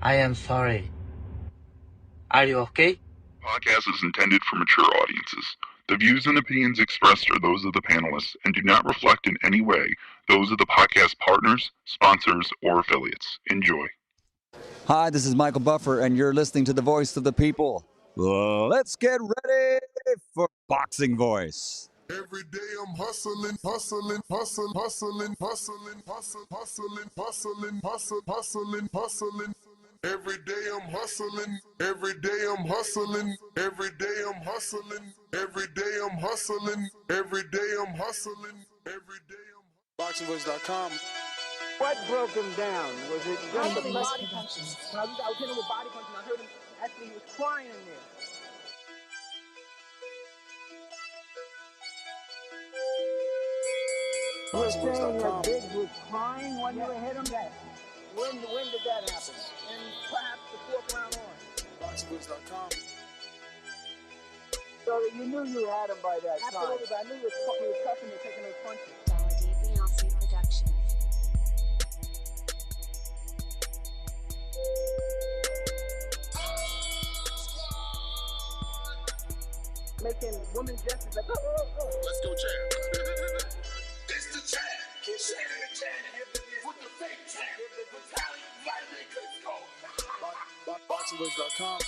I am sorry. Are you okay? Podcast is intended for mature audiences. The views and opinions expressed are those of the panelists and do not reflect in any way those of the podcast partners, sponsors, or affiliates. Enjoy. Hi, this is Michael Buffer, and you're listening to the Voice of the People. Let's get ready for Boxing Voice. Every day I'm hustling, hustling, hustling, hustling, hustling, hustling, hustling, hustling, hustling, hustling, hustling. Every day I'm hustling, every day I'm hustling, every day I'm hustling, every day I'm hustling, every day I'm hustling, every day I'm BoxingVoice.com. What broke him down? Was it just the body punches? When I was hitting him with body punches, I heard him actually, he was crying in there. You were saying that Biggs was crying when you hit him? Yes. When did that happen? And perhaps the fourth round on. BoxingVoice.com. So you knew you had him by that time. Absolutely, but I knew he was cussing and taking those punches. Dubois Productions. Making women gestures like, oh. Let's go, champ. It's the champ. Shannon the champ. With the fake champ. Vitaly Lightning Klitschko. BoxingVoice.com.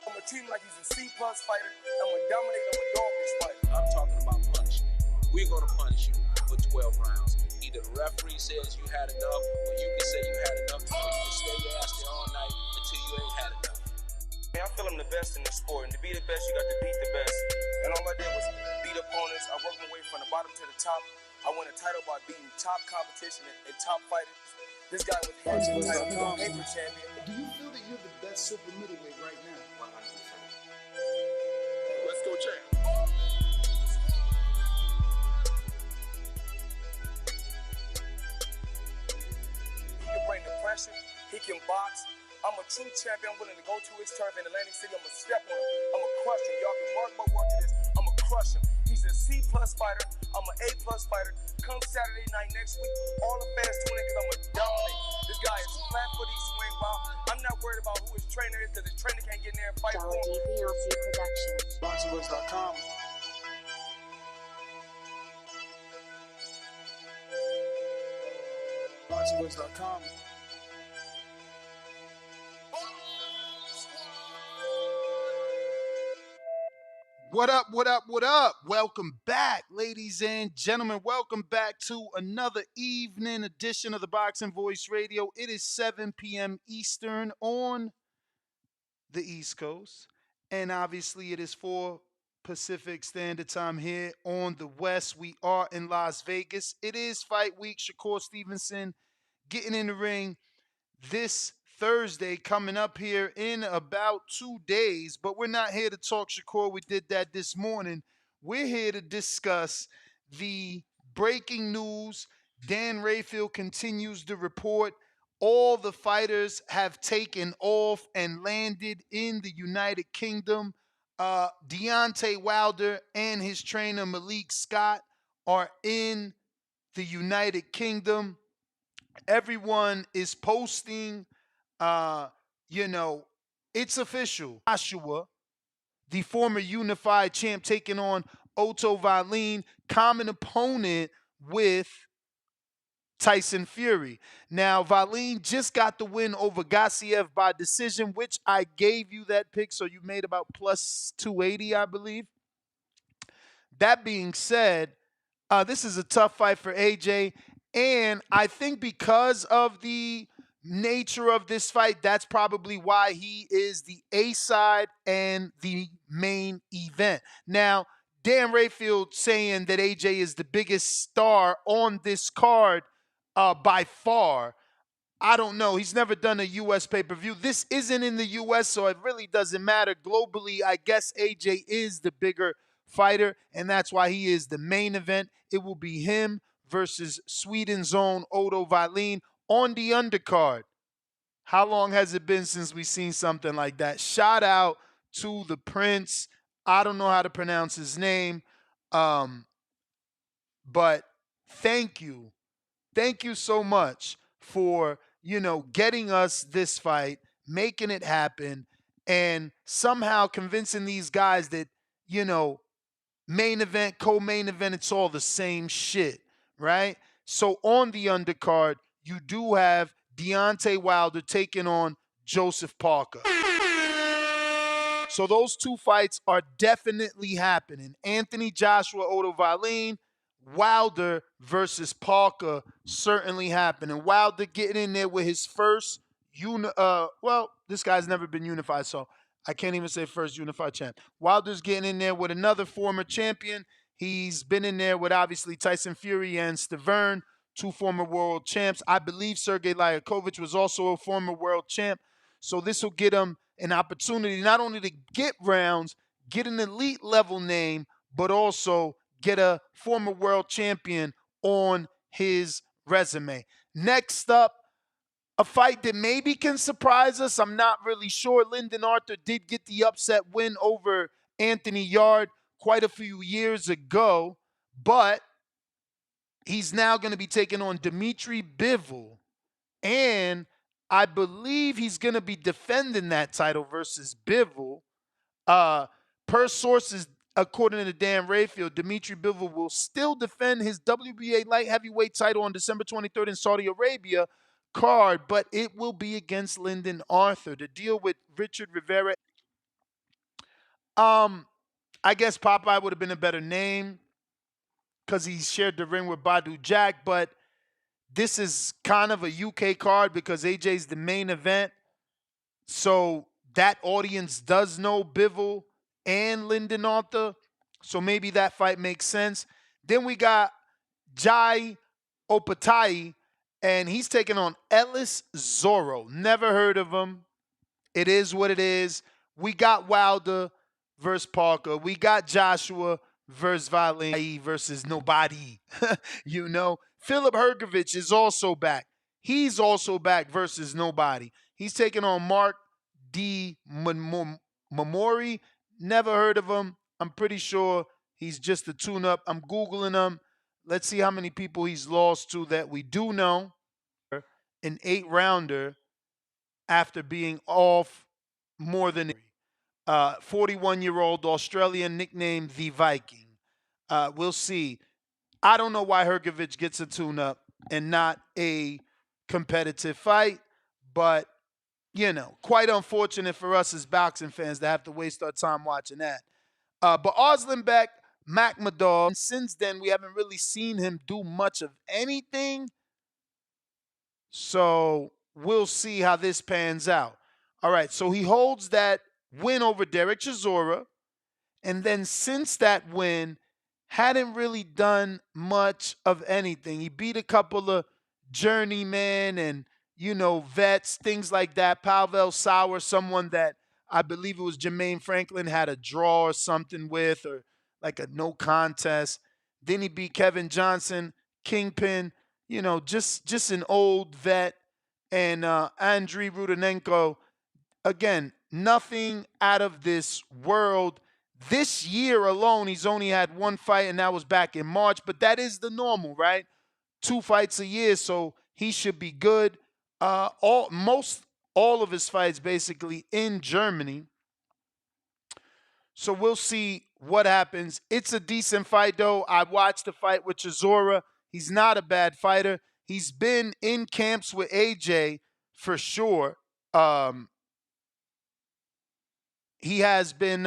I'm gonna treat him like he's a C+ fighter. I'm gonna dominate. I'm gonna dog this fight. I'm talking about punishment. We're gonna punish you for 12 rounds. Either the referee says you had enough, or you can say you had enough, or you can stay your ass there all night until you ain't had enough. Man, I feel I'm the best in the sport, and to be the best, you got to beat the best. And all I did was beat opponents. I worked my way from the bottom to the top. I won a title by beating top competition and top fighters. This guy was hands on title, he's a paper champion. Do you feel that you're the best super middleweight right now? 100%. Let's go, champ. He can bring the pressure. He can box. I'm a true champion. I'm willing to go to his turf in Atlantic City. I'm going to step on him. I'm going to crush him. Y'all can mark my word to this. I'm going to crush him. He's a C+ fighter. I'm an A+ fighter. Come Saturday night next week, all the fans tune in because I'm going to dominate. This guy is flat footy, swing wild. I'm not worried about who his trainer is because his trainer can't get in there and fight for him. Dubois Productions. BoxingVoice.com. BoxingVoice.com. What up, what up, what up? Welcome back, ladies and gentlemen. Welcome back to another evening edition of the Boxing Voice Radio. It is 7 p.m. Eastern on the East Coast. And obviously it is 4 Pacific Standard Time here on the West. We are in Las Vegas. It is fight week. Shakur Stevenson getting in the ring this Thursday, coming up here in about 2 days. But we're not here to talk Shakur. We did that this morning. We're here to discuss the breaking news. Dan Rayfield continues to report all the fighters have taken off and landed in the United Kingdom. Deontay Wilder and his trainer Malik Scott are in the United Kingdom. Everyone is posting, it's official. Joshua, the former unified champ, taking on Otto Wallin, common opponent with Tyson Fury. Now, Wallin just got the win over Gassiev by decision, which I gave you that pick, so you made about plus 280, I believe. That being said, this is a tough fight for AJ, and I think because of the nature of this fight, that's probably why he is the A side and the main event. Now, Dan Rayfield saying that AJ is the biggest star on this card by far. I don't know. He's never done a U.S. pay-per-view. This isn't in the U.S., so it really doesn't matter. Globally, I guess AJ is the bigger fighter, and that's why he is the main event. It will be him versus Sweden's own Otto Wallin on the undercard. How long has it been since we've seen something like that? Shout out to the Prince. I don't know how to pronounce his name, but thank you. Thank you so much for getting us this fight, making it happen, and somehow convincing these guys that, main event, co-main event, it's all the same shit, right? So on the undercard, you do have Deontay Wilder taking on Joseph Parker. So those two fights are definitely happening. Anthony Joshua Otto Wallin, Wilder versus Parker certainly happening. Wilder getting in there with his first this guy's never been unified, so I can't even say first unified champ. Wilder's getting in there with another former champion. He's been in there with obviously Tyson Fury and Stavern, two former world champs. I believe Sergey Lyakovich was also a former world champ. So this will get him an opportunity not only to get rounds, get an elite level name, but also get a former world champion on his resume. Next up, a fight that maybe can surprise us. I'm not really sure. Lyndon Arthur did get the upset win over Anthony Yard quite a few years ago, but he's now going to be taking on Dmitry Bivol, and I believe he's going to be defending that title versus Bivol. Per sources, according to Dan Rayfield, Dmitry Bivol will still defend his WBA light heavyweight title on December 23rd in Saudi Arabia card, but it will be against Lyndon Arthur. The deal with Richard Rivera, I guess Popeye would have been a better name because he shared the ring with Badu Jack, but this is kind of a UK card because AJ's the main event. So that audience does know Bivol and Lyndon Arthur. So maybe that fight makes sense. Then we got Jai Opatai, and he's taking on Ellis Zorro. Never heard of him. It is what it is. We got Wilder versus Parker. We got Joshua versus Wallin versus nobody. Philip Hergovich is also back. He's also back versus nobody. He's taking on Mark D. Mamori. Never heard of him. I'm pretty sure he's just a tune-up. I'm Googling him. Let's see how many people he's lost to that we do know. An 8-rounder after being off more than 41-year-old Australian nicknamed the Viking. We'll see. I don't know why Hergovich gets a tune-up and not a competitive fight, but, quite unfortunate for us as boxing fans to have to waste our time watching that. But Oslenbeck, Makhmadov, since then we haven't really seen him do much of anything. So we'll see how this pans out. All right, so he holds that win over Derek Chisora. And then since that win, hadn't really done much of anything. He beat a couple of journeymen and, vets, things like that. Pavel Sauer, someone that I believe it was Jermaine Franklin had a draw or something with, or like a no contest. Then he beat Kevin Johnson, Kingpin, just an old vet. And Andriy Rudenenko, again, nothing out of this world. This year alone, he's only had one fight, and that was back in March. But that is the normal, right? 2 fights a year, so he should be good. All of his fights basically in Germany. So we'll see what happens. It's a decent fight, though. I watched the fight with Chisora. He's not a bad fighter. He's been in camps with AJ for sure. He has been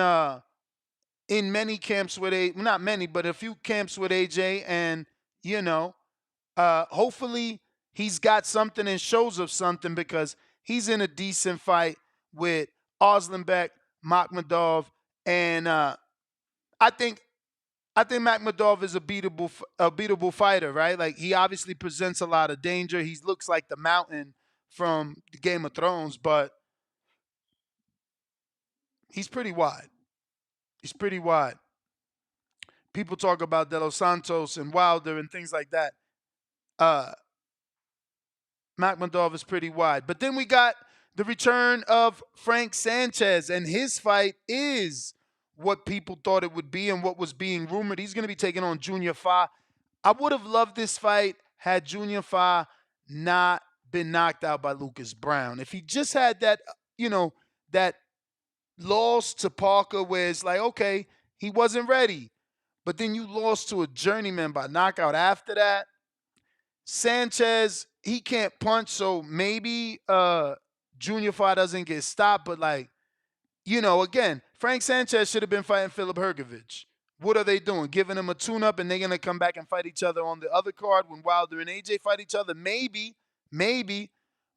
in many camps with not many, but a few camps with AJ, and hopefully he's got something and shows us something, because he's in a decent fight with Oslenbeck, Makhmadov, and I think Makhmadov is a beatable fighter, right? Like, he obviously presents a lot of danger. He looks like the Mountain from the Game of Thrones, but he's pretty wide. He's pretty wide. People talk about De Los Santos and Wilder and things like that. Makhmadov is pretty wide. But then we got the return of Frank Sanchez, and his fight is what people thought it would be and what was being rumored. He's going to be taking on Junior Fa. I would have loved this fight had Junior Fa not been knocked out by Lucas Brown. If he just had that, that loss to Parker where it's like, okay, he wasn't ready. But then you lost to a journeyman by knockout after that. Sanchez, he can't punch, so maybe Junior Fa doesn't get stopped. But again, Frank Sanchez should have been fighting Philip Hergovich. What are they doing? Giving him a tune-up, and they're gonna come back and fight each other on the other card when Wilder and AJ fight each other? Maybe.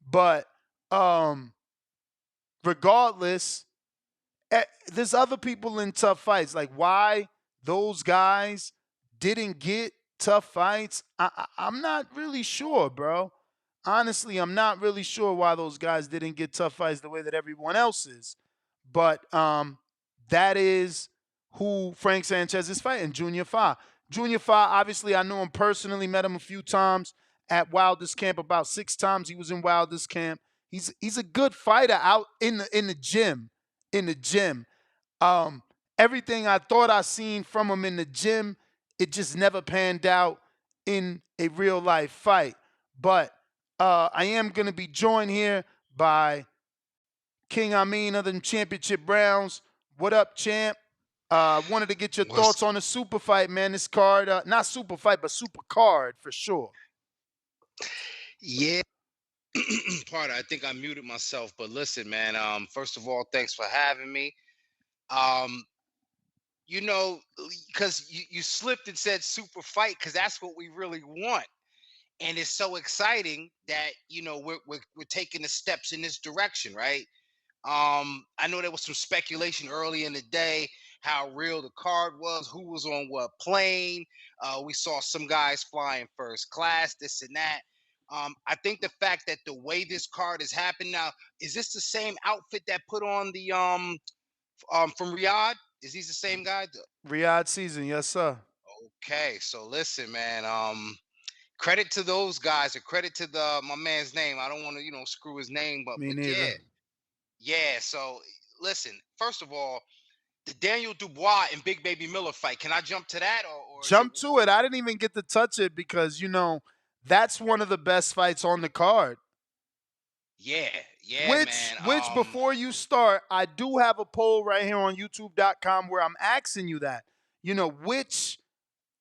But regardless, there's other people in tough fights. Like, why those guys didn't get tough fights, I'm not really sure, bro. Honestly, I'm not really sure why those guys didn't get tough fights the way that everyone else is. But that is who Frank Sanchez is fighting, Junior Fa. Junior Fa, obviously, I know him personally, met him a few times at Wilder's camp, about 6 times he was in Wilder's camp. He's a good fighter out in the gym. Everything I thought I seen from him in the gym, it just never panned out in a real life fight. But I am going to be joined here by King Amin of the Championship Browns. What up, champ? Wanted to get your thoughts on the super fight, man. This card, not super fight, but super card for sure. Yeah. Pardon, I think I muted myself, but listen, man. First of all, thanks for having me. Because you slipped and said super fight, because that's what we really want, and it's so exciting that we're taking the steps in this direction, right? I know there was some speculation early in the day how real the card was, who was on what plane. We saw some guys flying first class, this and that. I think the fact that the way this card has happened now, is this the same outfit that put on the from Riyadh? Is these the same guy? Riyadh season, yes, sir. Okay, so listen, man. Credit to those guys, or credit to my man's name. I don't want to, screw his name, but Me neither. yeah. So listen, first of all, the Daniel Dubois and Big Baby Miller fight. Can I jump to that, or jump to it? I didn't even get to touch it because that's one of the best fights on the card. Yeah, Which man. Before you start, I do have a poll right here on YouTube.com where I'm asking you that. Which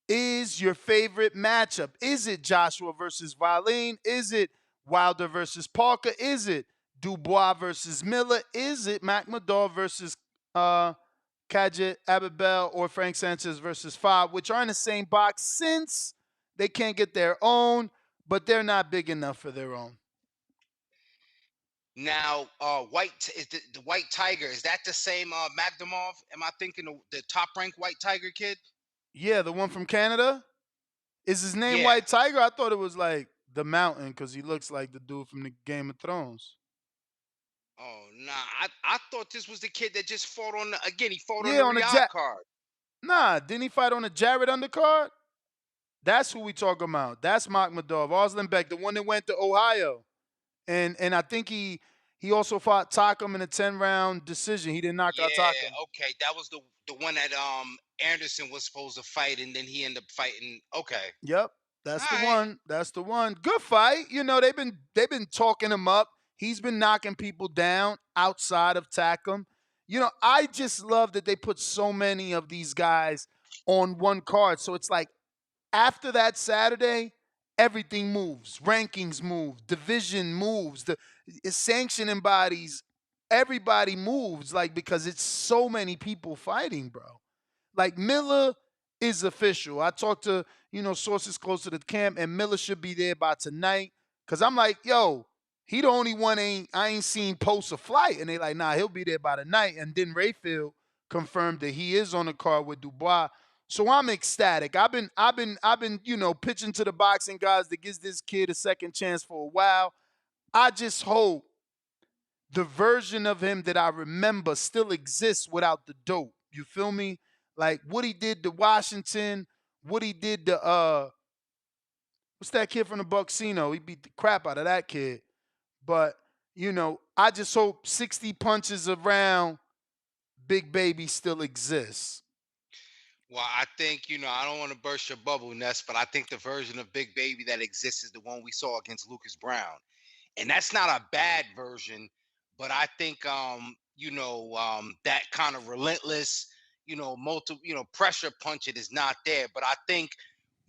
is your favorite matchup? Is it Joshua versus Wallin? Is it Wilder versus Parker? Is it Dubois versus Miller? Is it Makhmudov versus Khaja Ababel or Frank Sanchez versus Fa, which are in the same box since they can't get their own, but they're not big enough for their own? Now, is the White Tiger, is that the same Magdamov? Am I thinking the top ranked White Tiger kid? Yeah, the one from Canada. Is his name Yeah. White Tiger? I thought it was like the Mountain because he looks like the dude from the Game of Thrones. Oh nah, I thought this was the kid that just fought on he fought on the Riyadh card. Nah, didn't he fight on the Jarrett undercard? That's who we talking about. That's Makhmudov, Arslan Beck, the one that went to Ohio. And I think he also fought Takam in a 10-round decision. He didn't knock out Takam. Okay, that was the one that Anderson was supposed to fight, and then he ended up fighting. Okay. Yep, that's the one. That's the one. Good fight. They've been talking him up. He's been knocking people down outside of Takam. I just love that they put so many of these guys on one card. So it's like after that Saturday, everything moves. Rankings move. Division moves. The sanctioning bodies, everybody moves, because it's so many people fighting, bro. Like, Miller is official. I talked to, sources close to the camp, and Miller should be there by tonight. Because I'm like, yo, he the only one I ain't seen post a flight. And they like, nah, he'll be there by the night. And then Rayfield confirmed that he is on the card with Dubois. So I'm ecstatic. I've been, pitching to the boxing guys that gives this kid a second chance for a while. I just hope the version of him that I remember still exists without the dope. You feel me? Like what he did to Washington, what he did to what's that kid from the Bucksino? He beat the crap out of that kid. But, I just hope 60 punches around Big Baby still exists. Well, I think, I don't want to burst your bubble, Ness, but I think the version of Big Baby that exists is the one we saw against Lucas Brown. and that's not a bad version. But I think that kind of relentless, pressure punch, it is not there. But I think,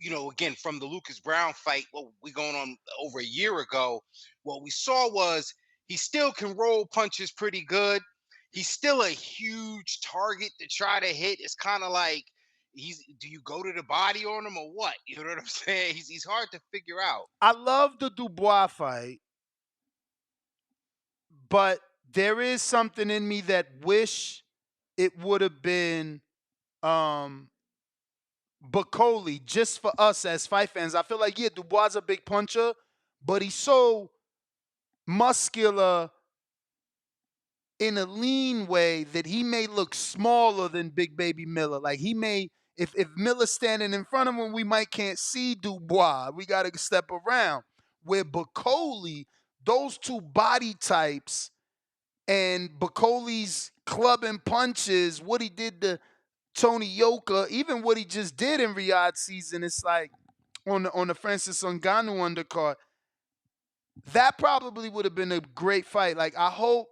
again, from the Lucas Brown fight, what we going on over a year ago, what we saw was he still can roll punches pretty good. He's still a huge target to try to hit. It's kind of like, do you go to the body on him or what? You know what I'm saying? He's hard to figure out. I love the Dubois fight, but there is something in me that wish it would have been Bacoli, just for us as fight fans. I feel like, yeah, Dubois is a big puncher, but he's so muscular in a lean way that he may look smaller than Big Baby Miller. Like he may, if Miller's standing in front of him, we might can't see Dubois. We got to step around. Where Bacoli, those two body types, and Bacoli's clubbing punches, what he did to Tony Yoka, even what he just did in Riyadh season, it's like on the Francis Ngannou undercard. That probably would have been a great fight. Like I hope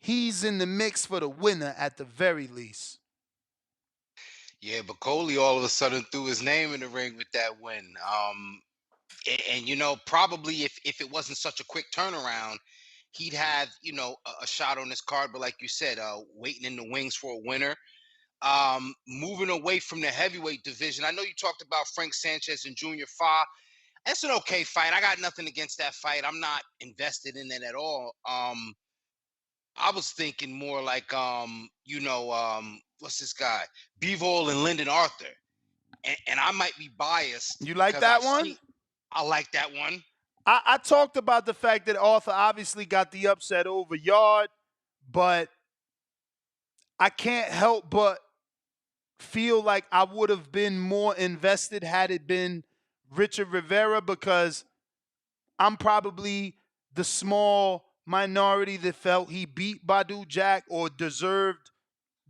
he's in the mix for the winner at the very least. Yeah, but Coley all of a sudden threw his name in the ring with that win. And probably if it wasn't such a quick turnaround, he'd have a shot on this card. But like you said, waiting in the wings for a winner. Moving away from the heavyweight division, I know you talked about Frank Sanchez and Junior Fa. That's an okay fight. I got nothing against that fight. I'm not invested in it at all. I was thinking more like what's this guy? Bivol and Lyndon Arthur. And I might be biased. You like that one? I like that one. I talked about the fact that Arthur obviously got the upset over Yard, but I can't help but feel like I would have been more invested had it been Richard Rivera, because I'm probably the small minority that felt he beat Badu Jack or deserved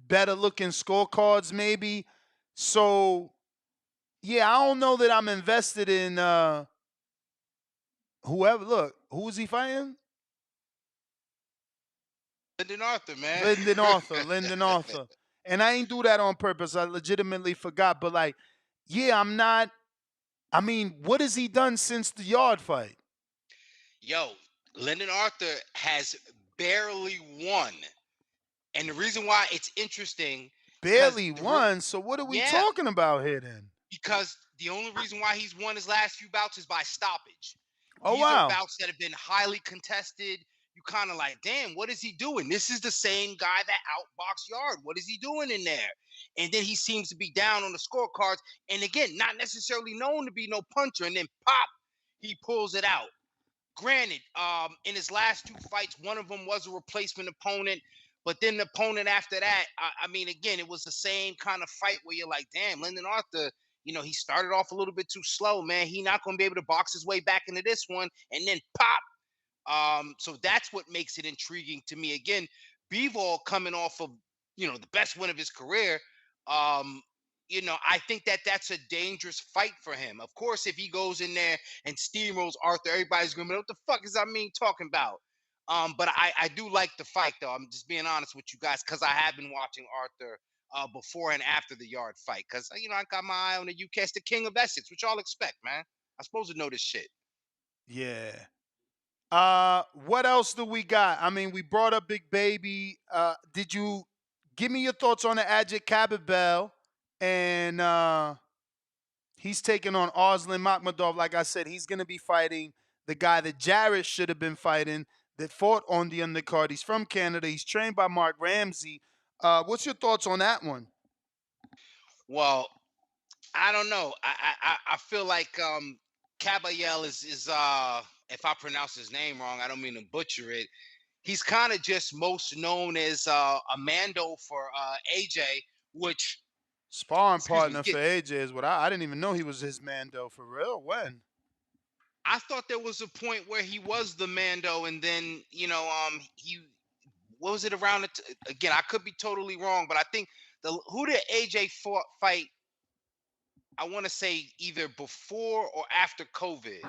better looking scorecards maybe. So, yeah, I don't know that I'm invested in whoever. Look, who is he fighting? Lyndon Arthur, man. Lyndon Arthur. And I ain't do that on purpose. I legitimately forgot. But like, yeah, I'm not. I mean, what has he done since the Yard fight? Yo, Lyndon Arthur has barely won. And the reason why it's interesting. Barely won? So what are we talking about here then? Because the only reason why he's won his last few bouts is by stoppage. Oh, These wow. are bouts that have been highly contested. You kind of like, damn, what is he doing? This is the same guy that outboxed Yard. What is he doing in there? And then he seems to be down on the scorecards. And again, not necessarily known to be no puncher. And then pop, he pulls it out. Granted, in his last two fights, one of them was a replacement opponent. But then the opponent after that, I mean, again, it was the same kind of fight where you're like, damn, Lyndon Arthur, he started off a little bit too slow, man. He not going to be able to box his way back into this one. And then pop. So that's what makes it intriguing to me. Again, Bivol coming off of, the best win of his career. I think that's a dangerous fight for him. Of course, if he goes in there and steamrolls Arthur, everybody's going to be, what the fuck is talking about? But I do like the fight, though. I'm just being honest with you guys, because I have been watching Arthur before and after the Yard fight. Because, I got my eye on the UK. It's the King of Essex, which y'all expect, man. I'm supposed to know this shit. Yeah. What else do we got? I mean, we brought up Big Baby. Did you give me your thoughts on the Ajit Kababel? And he's taking on Arslan Makhmudov. Like I said, he's going to be fighting the guy that Jarrett should have been fighting, that fought on the undercard. He's from Canada. He's trained by Mark Ramsey. What's your thoughts on that one? Well, I don't know. I feel like Caballel is if I pronounce his name wrong, I don't mean to butcher it. He's kind of just most known as a Mando for AJ, which sparring partner for AJ is what I didn't even know he was his Mando for real. When? I thought there was a point where he was the Mando, and then he what was it around again? I could be totally wrong, but I think who did AJ fight? I want to say either before or after COVID.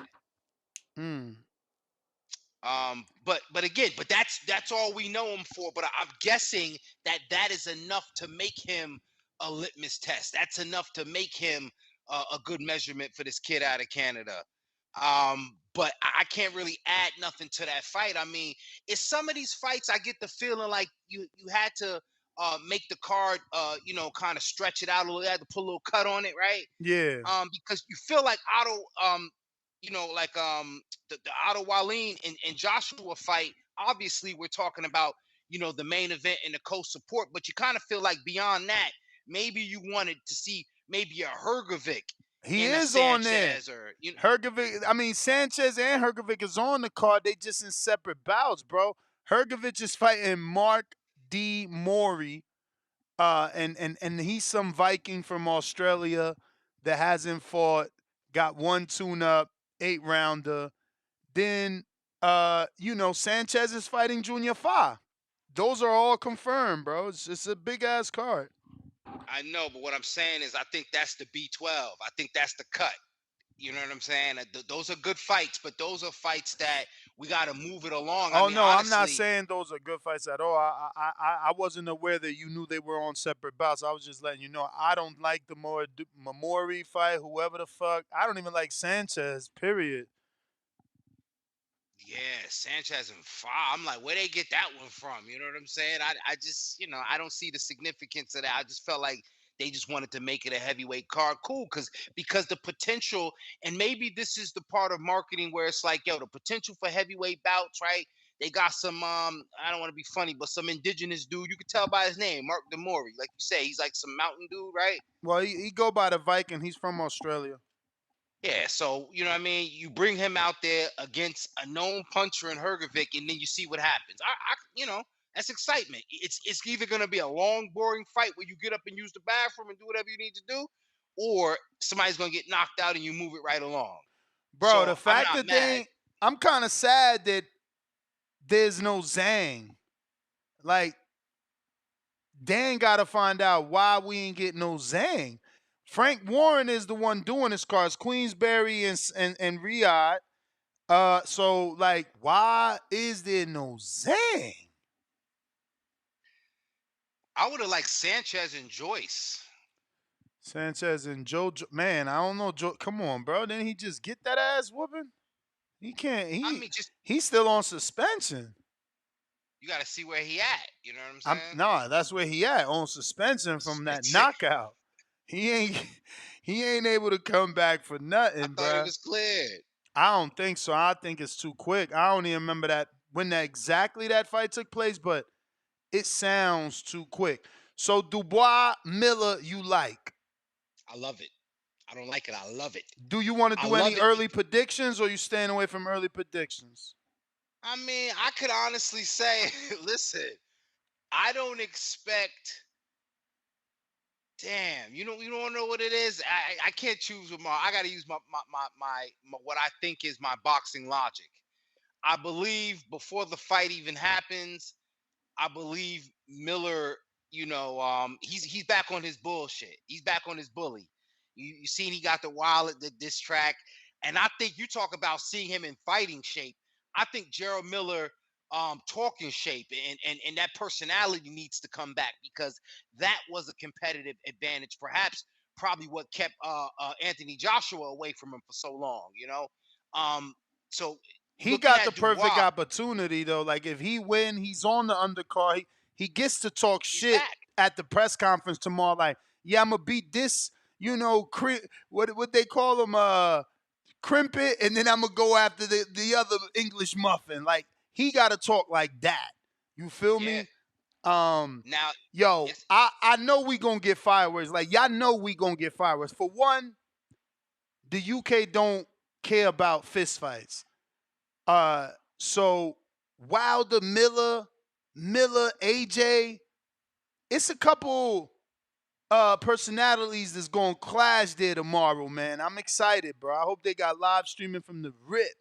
But again, but that's all we know him for. But I'm guessing that is enough to make him a litmus test. That's enough to make him a good measurement for this kid out of Canada. But I can't really add nothing to that fight. I mean, it's some of these fights I get the feeling like you had to make the card kind of stretch it out a little, you had to put a little cut on it, right? Yeah. Because you feel like Otto, the Otto Wallin and Joshua fight. Obviously, we're talking about the main event and the co-support, but you kind of feel like beyond that, maybe you wanted to see maybe a Hergovic He and a is on there. Sanchez, or Hergovic, I mean, Sanchez and Hergovic is on the card. They just in separate bouts, bro. Hergovic is fighting Mark D. Mori, and he's some Viking from Australia that hasn't fought, got one tune-up, 8-rounder. Then, Sanchez is fighting Junior Fa. Those are all confirmed, bro. It's a big-ass card. I know, but what I'm saying is I think that's the B12. I think that's the cut. You know what I'm saying? Those are good fights, but those are fights that we got to move it along. Oh, I mean, no, honestly, I'm not saying those are good fights at all. I wasn't aware that you knew they were on separate bouts. I was just letting you know. I don't like the Mamori fight, whoever the fuck. I don't even like Sanchez, period. Yeah, Sanchez and Fa. I'm like, where they get that one from? You know what I'm saying? I just, I don't see the significance of that. I just felt like they just wanted to make it a heavyweight card. Cool, because the potential, and maybe this is the part of marketing where it's like, yo, the potential for heavyweight bouts, right? They got some, I don't want to be funny, but some indigenous dude. You could tell by his name, Mark Demori. Like you say, he's like some mountain dude, right? Well, he go by the Viking. He's from Australia. Yeah, so you know what I mean. You bring him out there against a known puncher in Hergovic, and then you see what happens. That's excitement. It's either gonna be a long, boring fight where you get up and use the bathroom and do whatever you need to do, or somebody's gonna get knocked out and you move it right along. Bro, So the I'm fact not that mad. I'm kind of sad that there's no Zhang. Like, Dan got to find out why we ain't getting no Zhang. Frank Warren is the one doing his cards, Queensberry and Riyadh. So like, why is there no Zhang? I would have liked Sanchez and Joyce. Sanchez and Joe, man, I don't know. Joe, come on, bro. Didn't he just get that ass whooping? He can't. He's still on suspension. You got to see where he at. You know what I'm saying? Nah, that's where he at, on suspension from that knockout. He ain't able to come back for nothing, bro. I thought it was cleared. I don't think so. I think it's too quick. I don't even remember when exactly that fight took place, but it sounds too quick. So Dubois, Miller, you like? I love it. I don't like it. I love it. Do you want to do any early predictions, or you staying away from early predictions? I mean, I could honestly say, listen, I don't expect. Damn, you don't know what it is. I can't choose with I got to use my what I think is my boxing logic. I believe before the fight even happens, I believe Miller, he's back on his bullshit. He's back on his bully. You seen he got the wallet, the diss track, and I think you talk about seeing him in fighting shape. I think Gerald Miller talking shape and that personality needs to come back, because that was a competitive advantage, probably what kept Anthony Joshua away from him for so long, so he got the perfect opportunity though. Like, if he win, he's on the undercard. He gets to talk shit at the press conference tomorrow. Like, yeah, I'm gonna beat this, what they call him, Crimpet, and then I'm gonna go after the other English muffin. Like, he got to talk like that. You feel me? Now, yo, I know we gonna get fireworks. Like, y'all know we gonna get fireworks. For one, the UK don't care about fist fights. So Wilder, Miller, AJ, it's a couple personalities that's gonna clash there tomorrow, man. I'm excited, bro. I hope they got live streaming from the rip.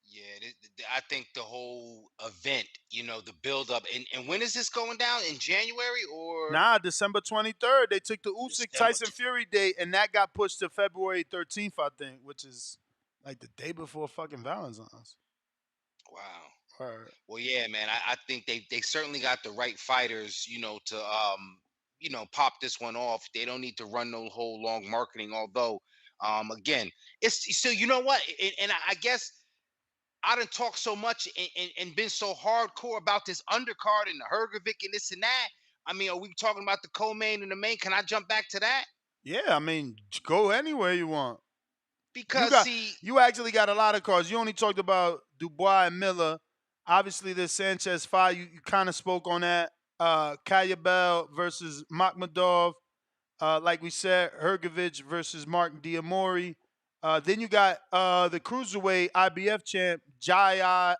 Yeah, I think the whole event, the build up, and when is this going down? In January or? Nah, December 23rd. They took the Usyk Tyson Fury date, and that got pushed to February 13th, I think, which is Like the day before fucking Valentine's. Wow. Or Well, yeah, man. I think they certainly got the right fighters, to pop this one off. They don't need to run no whole long marketing. Although, again, it's so you know what, and I guess I done talked so much and been so hardcore about this undercard and the Hergovic and this and that. I mean, are we talking about the co-main and the main? Can I jump back to that? yeah, I mean, go anywhere you want. You Because got see, you actually got a lot of cards. You only talked about Dubois and Miller. Obviously, the Sanchez fight. You kind of spoke on that. Kayabel versus Makhmadov. Like we said, Hergovic versus Mark Diamori. Then you got the cruiserweight IBF champ Jai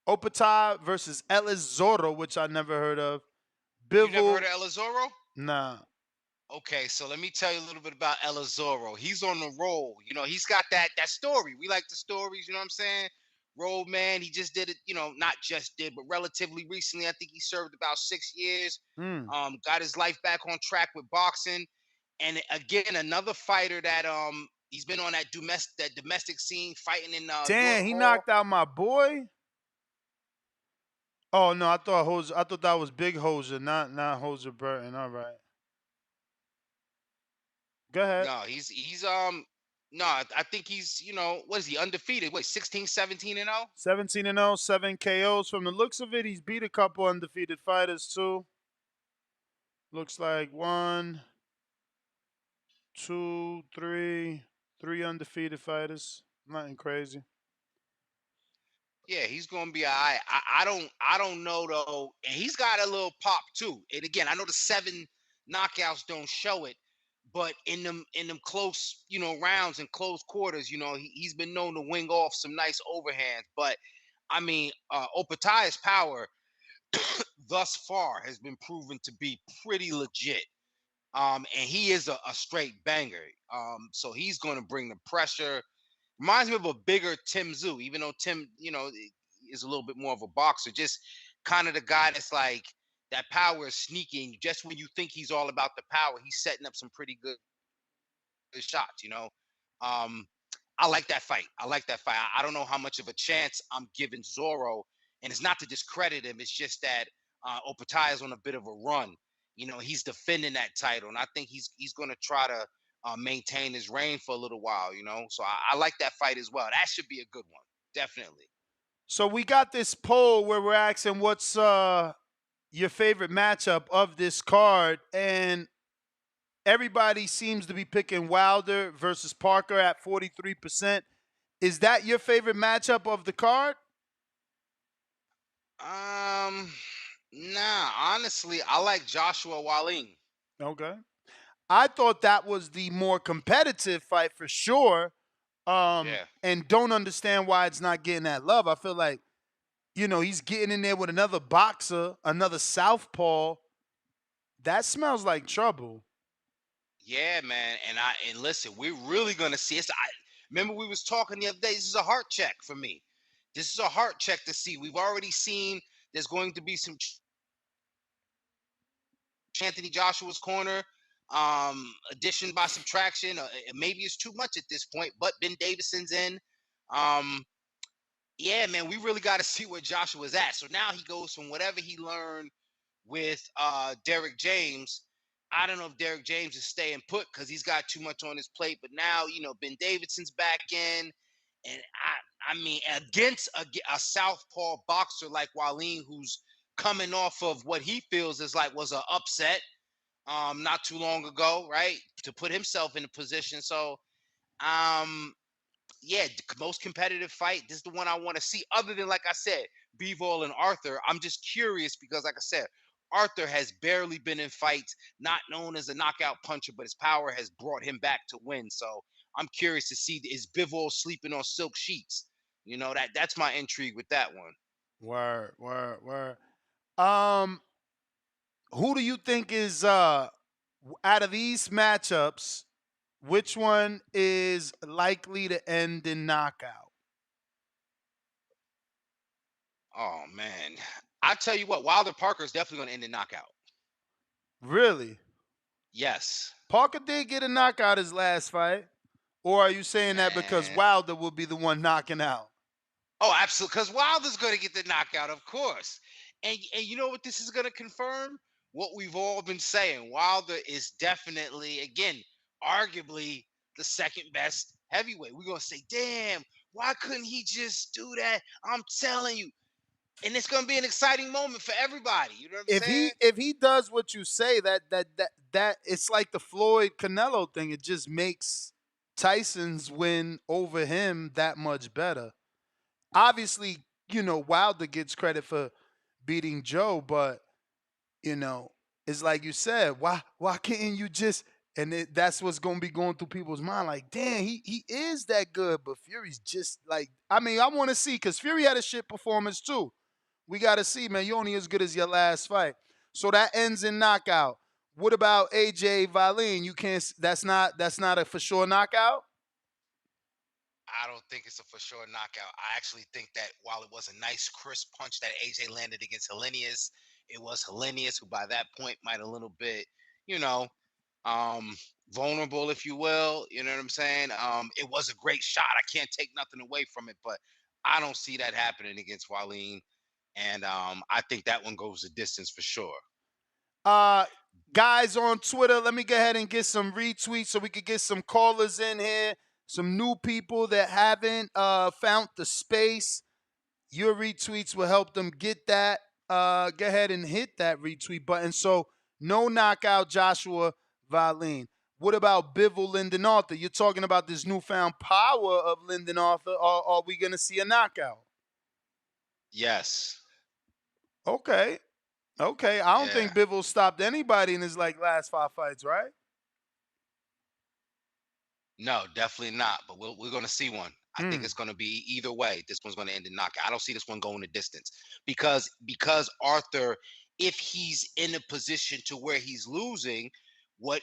Opata versus Ellis Zorro, which I never heard of. you never heard Bivol, of Elizoro? nah. Okay, so let me tell you a little bit about Elizoro. He's on the roll. He's got that story. We like the stories, you know what I'm saying? Road man, he just did it, not just did, but relatively recently. I think he served about 6 years. Mm. Got his life back on track with boxing. And again, another fighter that he's been on that domestic scene fighting in York Damn, he Hall. knocked out my boy. Oh no, I thought that was Big Hoser, not Hoser Burton. All right, go ahead. No, he's no, I think he's, what is he, undefeated? Wait, 16, 17 and 0? 17-0, 7 KOs. From the looks of it, he's beat a couple undefeated fighters too. Looks like one, two, three undefeated fighters. Nothing crazy. Yeah, he's gonna be all right. I don't know though, and he's got a little pop too. And again, I know the 7 knockouts don't show it, but in them close, rounds and close quarters, he's been known to wing off some nice overhands. But I mean, Opatai's power thus far has been proven to be pretty legit. And he is a straight banger. So he's going to bring the pressure. Reminds me of a bigger Tim Zoo, even though Tim, is a little bit more of a boxer. Just kind of the guy that's like that power is sneaking. Just when you think he's all about the power, he's setting up some pretty good shots. Um, I like that fight. I like that fight. I don't know how much of a chance I'm giving Zorro, and it's not to discredit him. It's just that Opatai is on a bit of a run. He's defending that title, and I think he's going to try to maintain his reign for a little while. So I like that fight as well. That should be a good one, definitely. So we got this poll where we're asking what's your favorite matchup of this card, and everybody seems to be picking Wilder versus Parker at 43%. Is that your favorite matchup of the card? Nah, honestly, I like Joshua Wallin. Okay. I thought that was the more competitive fight for sure. Yeah. And don't understand why it's not getting that love. I feel like, he's getting in there with another boxer, another southpaw. That smells like trouble. Yeah, man. And listen, we're really gonna see. Remember we was talking the other day. This is a heart check for me. This is a heart check to see. We've already seen there's going to be some Anthony Joshua's corner, addition by subtraction. Maybe it's too much at this point, but Ben Davidson's in. Yeah, man, we really got to see where Joshua's at. So now he goes from whatever he learned with Derek James. I don't know if Derek James is staying put because he's got too much on his plate. But now, Ben Davidson's back in. And I mean, against a southpaw boxer like Wallin, who's coming off of what he feels is like was an upset not too long ago, right? To put himself in a position. So yeah, most competitive fight. This is the one I want to see. Other than, like I said, Bivol and Arthur. I'm just curious because, like I said, Arthur has barely been in fights, not known as a knockout puncher, but his power has brought him back to win. So I'm curious to see, is Bivol sleeping on silk sheets? That's my intrigue with that one. Word. Who do you think is out of these matchups, which one is likely to end in knockout? Oh man, I tell you what, Wilder Parker is definitely going to end in knockout. Really? Yes. Parker did get a knockout his last fight. Or are you saying that because Man. Wilder will be the one knocking out? Oh, absolutely. Because Wilder's going to get the knockout, of course. And you know what this is going to confirm? What we've all been saying. Wilder is definitely, again, arguably the second best heavyweight. We're going to say, damn, why couldn't he just do that? I'm telling you. And it's going to be an exciting moment for everybody. You know what I'm saying? If he does what you say, that it's like the Floyd Canelo thing. It just makes Tyson's win over him that much better. Obviously, Wilder gets credit for beating Joe, but it's like you said, why can't you just that's what's gonna be going through people's mind. Like, damn, he is that good, but Fury's just like, I mean, I want to see, because Fury had a shit performance too. We gotta see, man. You only as good as your last fight. So that ends in knockout. What about AJ Wallin? You can't. That's not a for sure knockout. I don't think it's a for sure knockout. I actually think that while it was a nice crisp punch that AJ landed against Hellenius, it was Hellenius who by that point might a little bit, you know, um vulnerable, if you will. You know what I'm saying? It was a great shot. I can't take nothing away from it, but I don't see that happening against Wallin. And I think that one goes the distance for sure. Uh, Guys on Twitter, let me go ahead and get some retweets so we could get some callers in here, some new people that haven't found the space. Your retweets will help them get that. Go ahead and hit that retweet button. So no knockout, Joshua Wallin. What about Bivol Lyndon Arthur? You're talking about this newfound power of Lyndon Arthur. Or are we going to see a knockout? Yes. Okay. I don't Yeah. think Bivol stopped anybody in his last 5 fights, right? No, definitely not. But we're going to see one. I think it's going to be either way. This one's going to end in knockout. I don't see this one going the distance because Arthur, if he's in a position to where he's losing,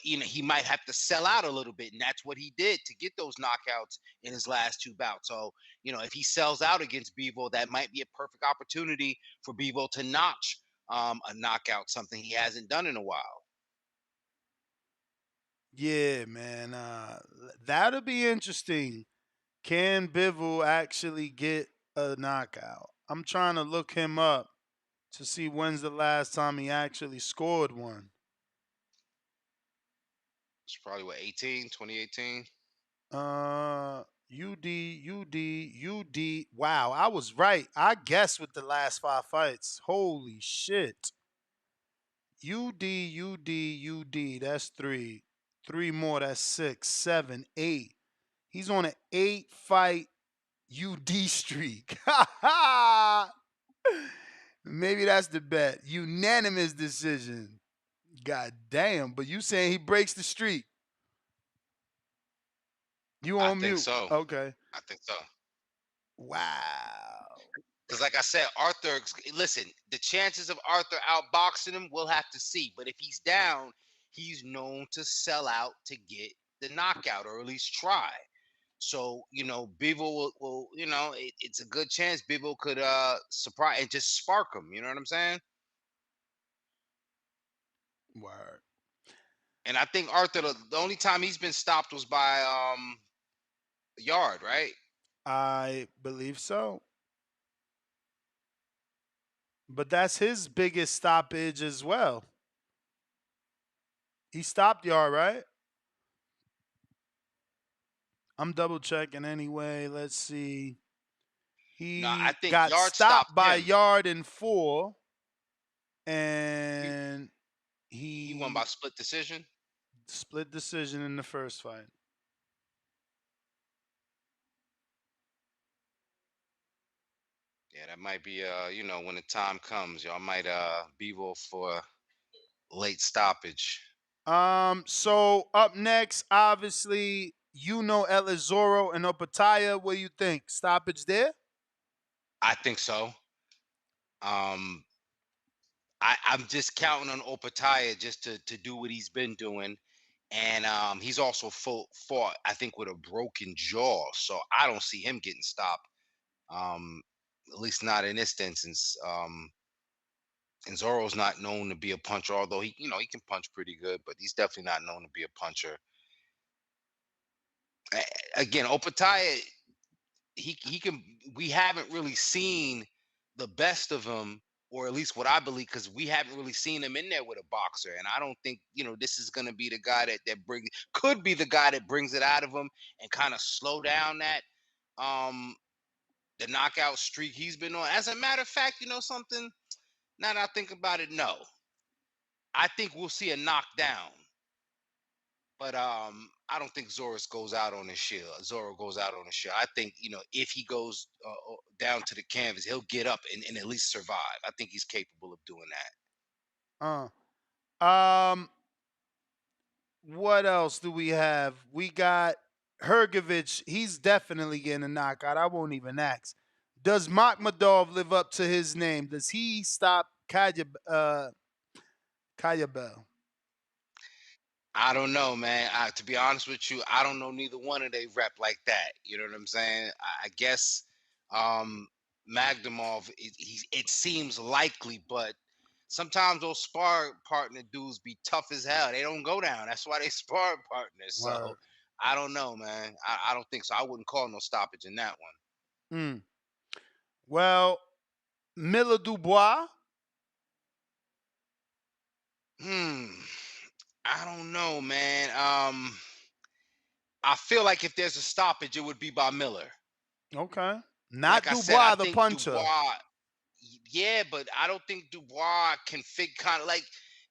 he might have to sell out a little bit, and that's what he did to get those knockouts in his last 2 bouts. So if he sells out against Bivol, that might be a perfect opportunity for Bivol to notch a knockout, something he hasn't done in a while. Yeah, man. That'll be interesting. Can Bivol actually get a knockout? I'm trying to look him up to see when's the last time he actually scored one. It's probably 2018. UD. Wow, I was right. I guessed with the last 5 fights. Holy shit. UD. That's 3. 3 more. That's 6, 7, 8. He's on an 8-fight UD streak. Maybe that's the bet. Unanimous decision. God damn. But you saying he breaks the streak. You I on think mute. so. Okay. I think so. Wow. Because, like I said, Arthur, listen, the chances of Arthur outboxing him, we'll have to see. But if he's down, he's known to sell out to get the knockout, or at least try. So, Bivol will it's a good chance Bivol could surprise and just spark him. You know what I'm saying? Word. And I think Arthur, the only time he's been stopped was by Yard, right? I believe so. But that's his biggest stoppage as well. He stopped Yard, right? I'm double checking anyway. Let's see. No, I He think got Yard stopped stopped by him. Yard in 4, and He won by split decision. split decision in the first fight. Yeah, that might be when the time comes, y'all might Bivol for late stoppage. So up next, obviously, Elizoro and Opataya. What do you think? Stoppage there? I think so. I'm just counting on Opataya just to do what he's been doing. And he's also fought, I think, with a broken jaw. So I don't see him getting stopped. At least not in this instance. And Zoro's not known to be a puncher, although he can punch pretty good, but he's definitely not known to be a puncher. Again, Opataya, he can. We haven't really seen the best of him, or at least what I believe, because we haven't really seen him in there with a boxer. And I don't think this is going to be the guy that could be the guy that brings it out of him and kind of slow down that um the knockout streak he's been on. As a matter of fact, you know something? Now that I think about it, no, I think we'll see a knockdown. But I don't think Zoris goes out on his shield. Zoro goes out on his shield. I think if he goes down to the canvas, he'll get up and at least survive. I think he's capable of doing that. Um, what else do we have? We got Hergovich. He's definitely getting a knockout. I won't even ask. Does Makhmadov live up to his name? Does he stop Kayabel? I don't know, man. To be honest with you, I don't know neither one of they rep like that. You know what I'm saying? I guess um, Magdamov, it seems likely, but sometimes those spar partner dudes be tough as hell. They don't go down. That's why they spar partners. So Word. I don't know, man. I don't think so. I wouldn't call no stoppage in that one. Mm. Well, Miller Dubois. I don't know, man. I feel like if there's a stoppage, it would be by Miller. Okay. Like Not I said, I Dubois, the think puncher. Dubois. Yeah, but I don't think Dubois can fit kind of like,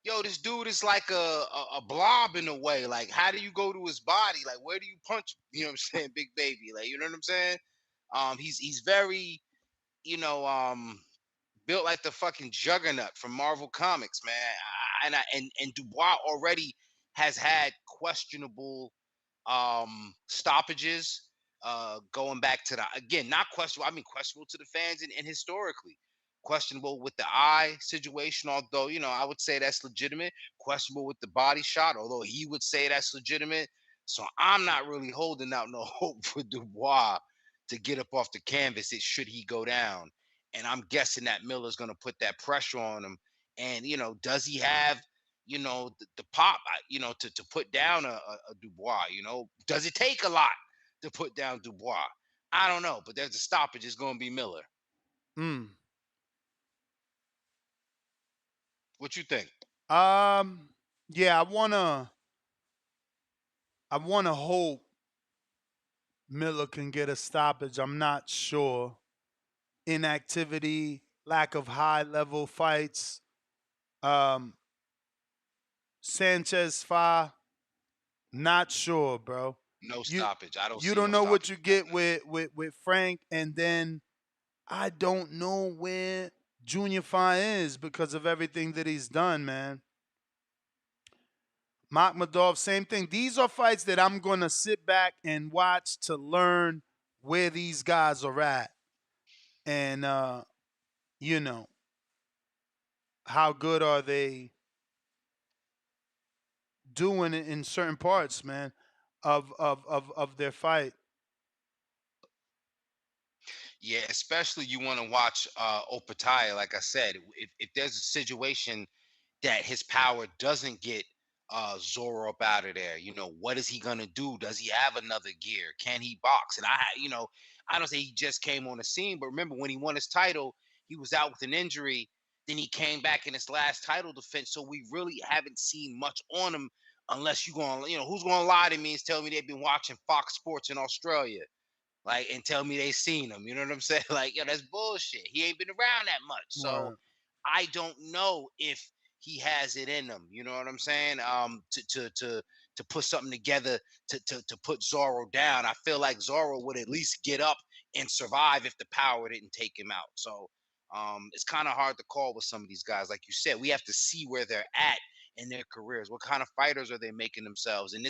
yo, this dude is like a blob in a way. Like, how do you go to his body? Like, where do you punch? You know what I'm saying, big baby. Like, you know what I'm saying? He's very, you know, built like the fucking juggernaut from Marvel Comics, man. And Dubois already has had questionable stoppages going back to the, again, not questionable, I mean questionable to the fans and historically questionable with the eye situation, although I would say that's legitimate. Questionable with the body shot, although he would say that's legitimate. So I'm not really holding out no hope for Dubois to get up off the canvas. It should he go down, and I'm guessing that Miller's going to put that pressure on him. And does he have the pop, to put down a Dubois? Does it take a lot to put down Dubois? I don't know, but there's a stoppage. It's going to be Miller. Mm. What you think? Yeah, I wanna hope Miller can get a stoppage. I'm not sure. Inactivity, lack of high level fights. Sanchez Fa, not sure, bro. No stoppage. I don't You see don't no know what stoppage. you get with Frank, and then I don't know where Junior Fa is because of everything that he's done, man. Makhmadov, same thing. These are fights that I'm going to sit back and watch to learn where these guys are at. And, how good are they doing in certain parts, man, of their fight. Yeah, especially you want to watch Opataya. Like I said, if there's a situation that his power doesn't get Zoro up out of there, what is he gonna do? Does he have another gear? Can he box? And I don't say he just came on the scene, but remember when he won his title, he was out with an injury. Then he came back in his last title defense, so we really haven't seen much on him. Unless you going, who's gonna lie to me and tell me they've been watching Fox Sports in Australia, like, and tell me they seen him. You know what I'm saying? Like, yo, that's bullshit. He ain't been around that much. So Right. I don't know if he has it in him. You know what I'm saying? To put something together to put Zorro down. I feel like Zorro would at least get up and survive if the power didn't take him out. So it's kind of hard to call with some of these guys. Like you said, we have to see where they're at in their careers. What kind of fighters are they making themselves? And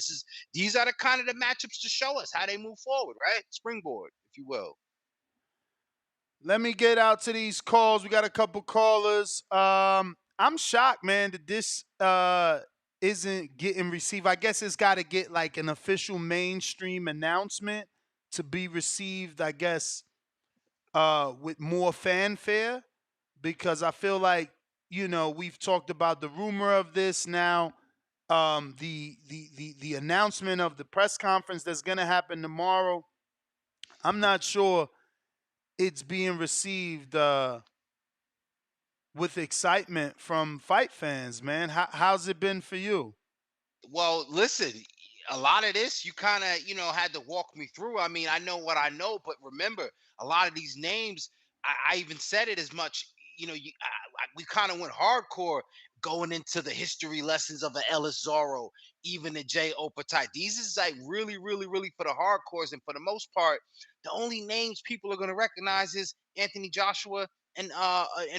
these are the kind of the matchups to show us how they move forward, right? Springboard, if you will. Let me get out to these calls. We got a couple callers. I'm shocked, man, that this isn't getting received. I guess it's got to get like an official mainstream announcement to be received, I guess, with more fanfare, because I feel like, we've talked about the rumor of this now. the announcement of the press conference that's gonna happen tomorrow. I'm not sure it's being received with excitement from fight fans, man. How's it been for you? Well, listen, a lot of this you kind of, had to walk me through. I mean, I know what I know, but remember, a lot of these names, I even said it as much. We kind of went hardcore going into the history lessons of a Ellis Zorro, even the J. Opatai. These is like really, really, really for the hardcores, and for the most part, the only names people are going to recognize is Anthony Joshua and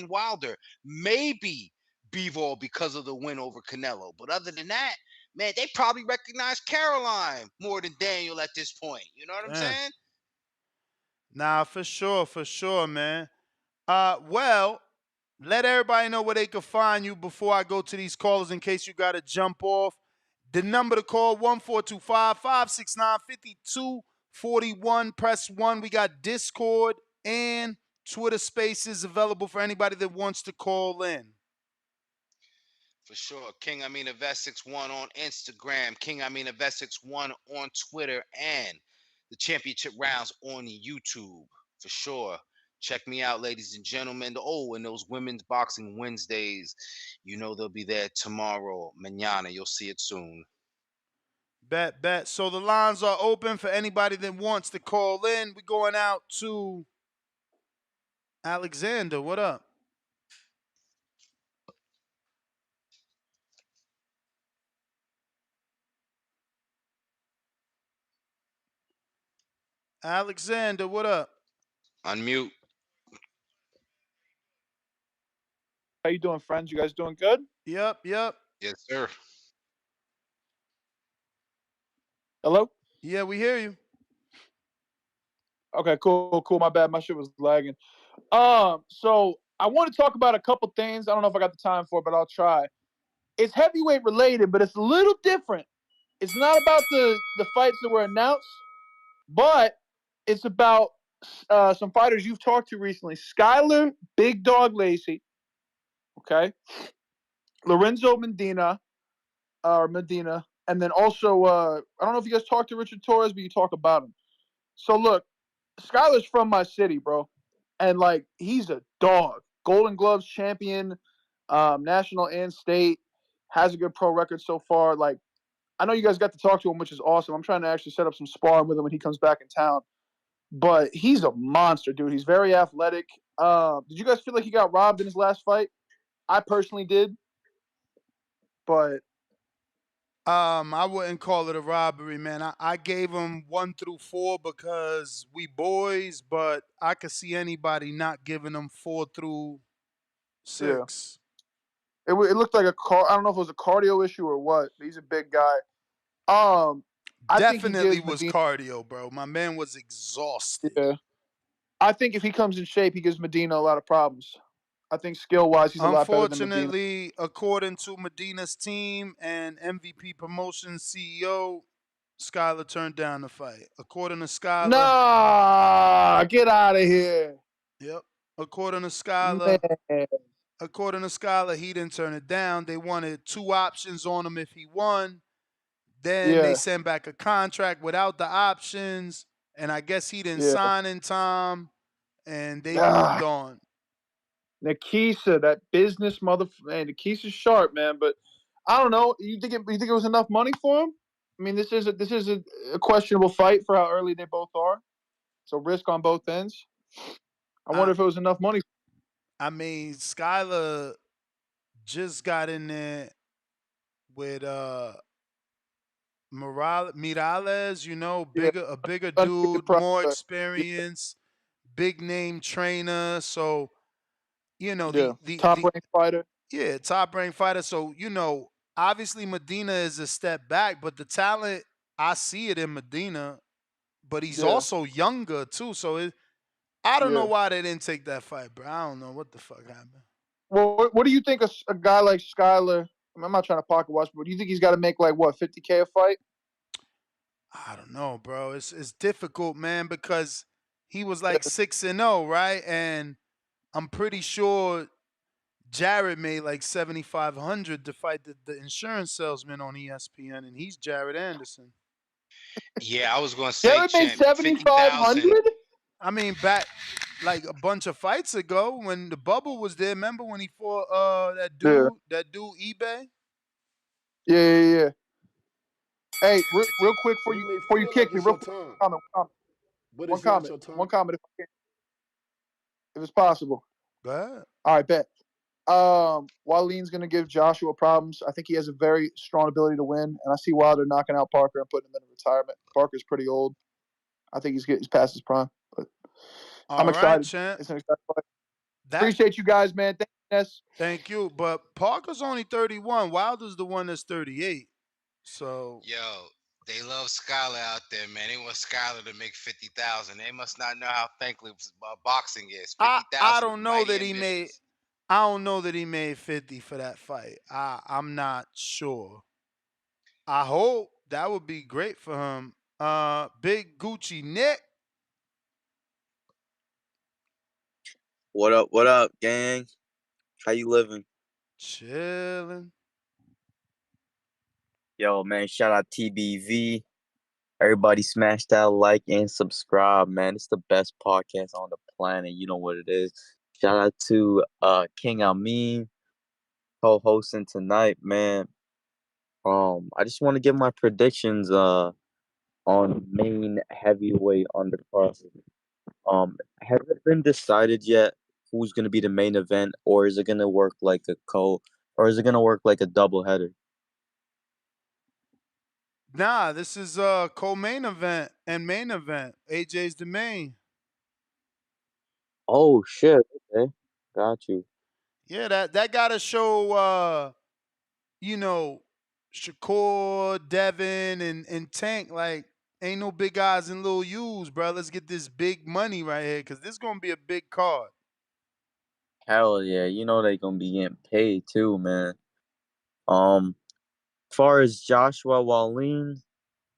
Wilder. Maybe Bivol because of the win over Canelo, but other than that, man, they probably recognize Caroline more than Daniel at this point. You know what I'm Damn. saying? Nah, for sure, man. Well, let everybody know where they can find you before I go to these callers in case you got to jump off. The number to call, 1-425-569-5241. Press 1. We got Discord and Twitter Spaces available for anybody that wants to call in. For sure. King Amina Vet61 on Instagram, King Amina Vet61 on Twitter, and the championship rounds on YouTube. For sure. Check me out, ladies and gentlemen. And those women's boxing Wednesdays, they'll be there tomorrow. Mañana. You'll see it soon. Bet. So the lines are open for anybody that wants to call in. We're going out to Alexander. What up? Alexander, what up? Unmute. How you doing, friends? You guys doing good? Yep. Yes, sir. Hello? Yeah, we hear you. Okay, cool. My bad. My shit was lagging. So I want to talk about a couple things. I don't know if I got the time for it, but I'll try. It's heavyweight related, but it's a little different. It's not about the fights that were announced, but it's about some fighters you've talked to recently. Skyler Big Dog Lacey, okay? Lorenzo Medina, and then also I don't know if you guys talked to Richard Torres, but you talk about him. So look, Skyler's from my city, bro, and like he's a dog. Golden Gloves champion, national and state, has a good pro record so far. Like I know you guys got to talk to him, which is awesome. I'm trying to actually set up some sparring with him when he comes back in town. But he's a monster, dude. He's very athletic. Did you guys feel like he got robbed in his last fight? I personally did, but I wouldn't call it a robbery, man. I gave him 1 through 4 because we boys, but I could see anybody not giving him 4 through 6. It looked like a car. I don't know if it was a cardio issue or what. But he's a big guy. I think he Definitely gives was Medina. cardio, bro. My man was exhausted. Yeah, I think if he comes in shape, he gives Medina a lot of problems. I think skill-wise, he's a lot better than Medina. Unfortunately, according to Medina's team and MVP Promotions CEO, Skyler turned down the fight. According to Skyler, Nah, get out of here. Yep. According to Skyler, Man. he didn't turn it down. They wanted 2 options on him if he won. Then they sent back a contract without the options, and I guess he didn't sign in time, and they moved on. Nikisa, that business man, Nikisa's sharp, man. But I don't know. You think it was enough money for him? I mean, this is a questionable fight for how early they both are. It's a risk on both ends. I wonder if it was enough money. I mean, Skyler just got in there with Miralles, a bigger dude, more experience, big name trainer. So, the top-ranked fighter. Yeah, top-ranked fighter. So, obviously Medina is a step back, but the talent, I see it in Medina, but he's also younger too. So I don't know why they didn't take that fight, bro. I don't know what the fuck happened. Well, what do you think a guy like Skyler? I'm not trying to pocket watch, but do you think he's got to make like what, $50K a fight? I don't know, bro. It's difficult, man, because he was like 6-0, right? And I'm pretty sure Jared made like 7,500 to fight the insurance salesman on ESPN, and he's Jared Anderson. Yeah, I was gonna say, Jared made champ, 50,000. 7,500. I mean, back like a bunch of fights ago when the bubble was there. Remember when he fought that Yeah, dude eBay? yeah. Hey, real quick Well, you may before you feel like kick me, it's real your quick, time, comment, but one it's not comment, your time. one comment, if I can, if it's possible. Go ahead. All right, bet. Wallin's going to give Joshua problems. I think he has a very strong ability to win, and I see Wilder knocking out Parker and putting him in retirement. Parker's pretty old. I think he's past his prime, but I'm All right, excited. champ. It's an exciting fight. That Appreciate you guys, man. Thank you, Ness. thank you. But Parker's only 31. Wilder's the one that's 38. So Yo, they love Skyler out there, man. They want Skyler to make 50,000. They must not know how thankless boxing is. I 50,000 is don't know mighty that he made ambitious. I don't know that he made 50 for that fight. I'm not sure. I hope that would be great for him. Big Gucci Nick. What up, gang? How you living? Chilling. Yo, man, shout out TBV. Everybody smash that like and subscribe, man. It's the best podcast on the planet. You know what it is. Shout out to King Amin co-hosting tonight, man. I just want to give my predictions on main heavyweight undercard. Has it been decided yet who's gonna be the main event, or is it gonna work like or is it gonna work like a double header? Nah, this is co-main event and main event. AJ's the main. Oh shit. Okay. Got you. Yeah, that gotta show you know, Shakur, Devin, and Tank, like, ain't no big eyes and little U's, bro. Let's get this big money right here, because this gonna be a big card. Hell yeah. You know they gonna be getting paid too, man. Far as Joshua Wallin,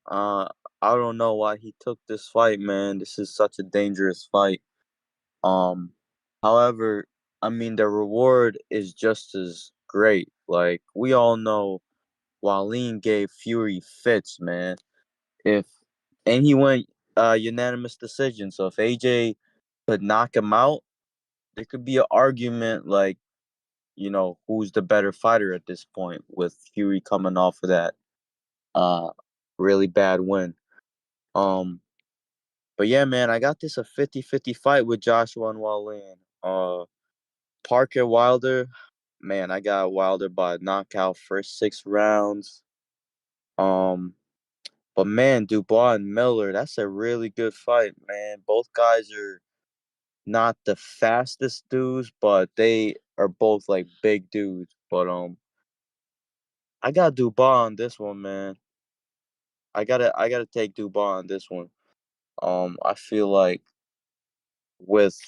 uh I don't know why he took this fight, man. This is such a dangerous fight. Um However, I mean the reward is just as great. Like we all know Wallin gave Fury fits, man. If and he went unanimous decision. So if AJ could knock him out, there could be an argument like, who's the better fighter at this point with Fury coming off of that uh really bad win. Um but yeah, man, I got this a 50-50 fight with Joshua and Wallin. Parker Wilder, man, I got Wilder by knockout first 6 rounds. Um But man, Dubois and Miller, that's a really good fight, man. Both guys are not the fastest dudes, but they are both like big dudes. But I got Dubois on this one, man. I gotta take Dubois on this one. I feel like with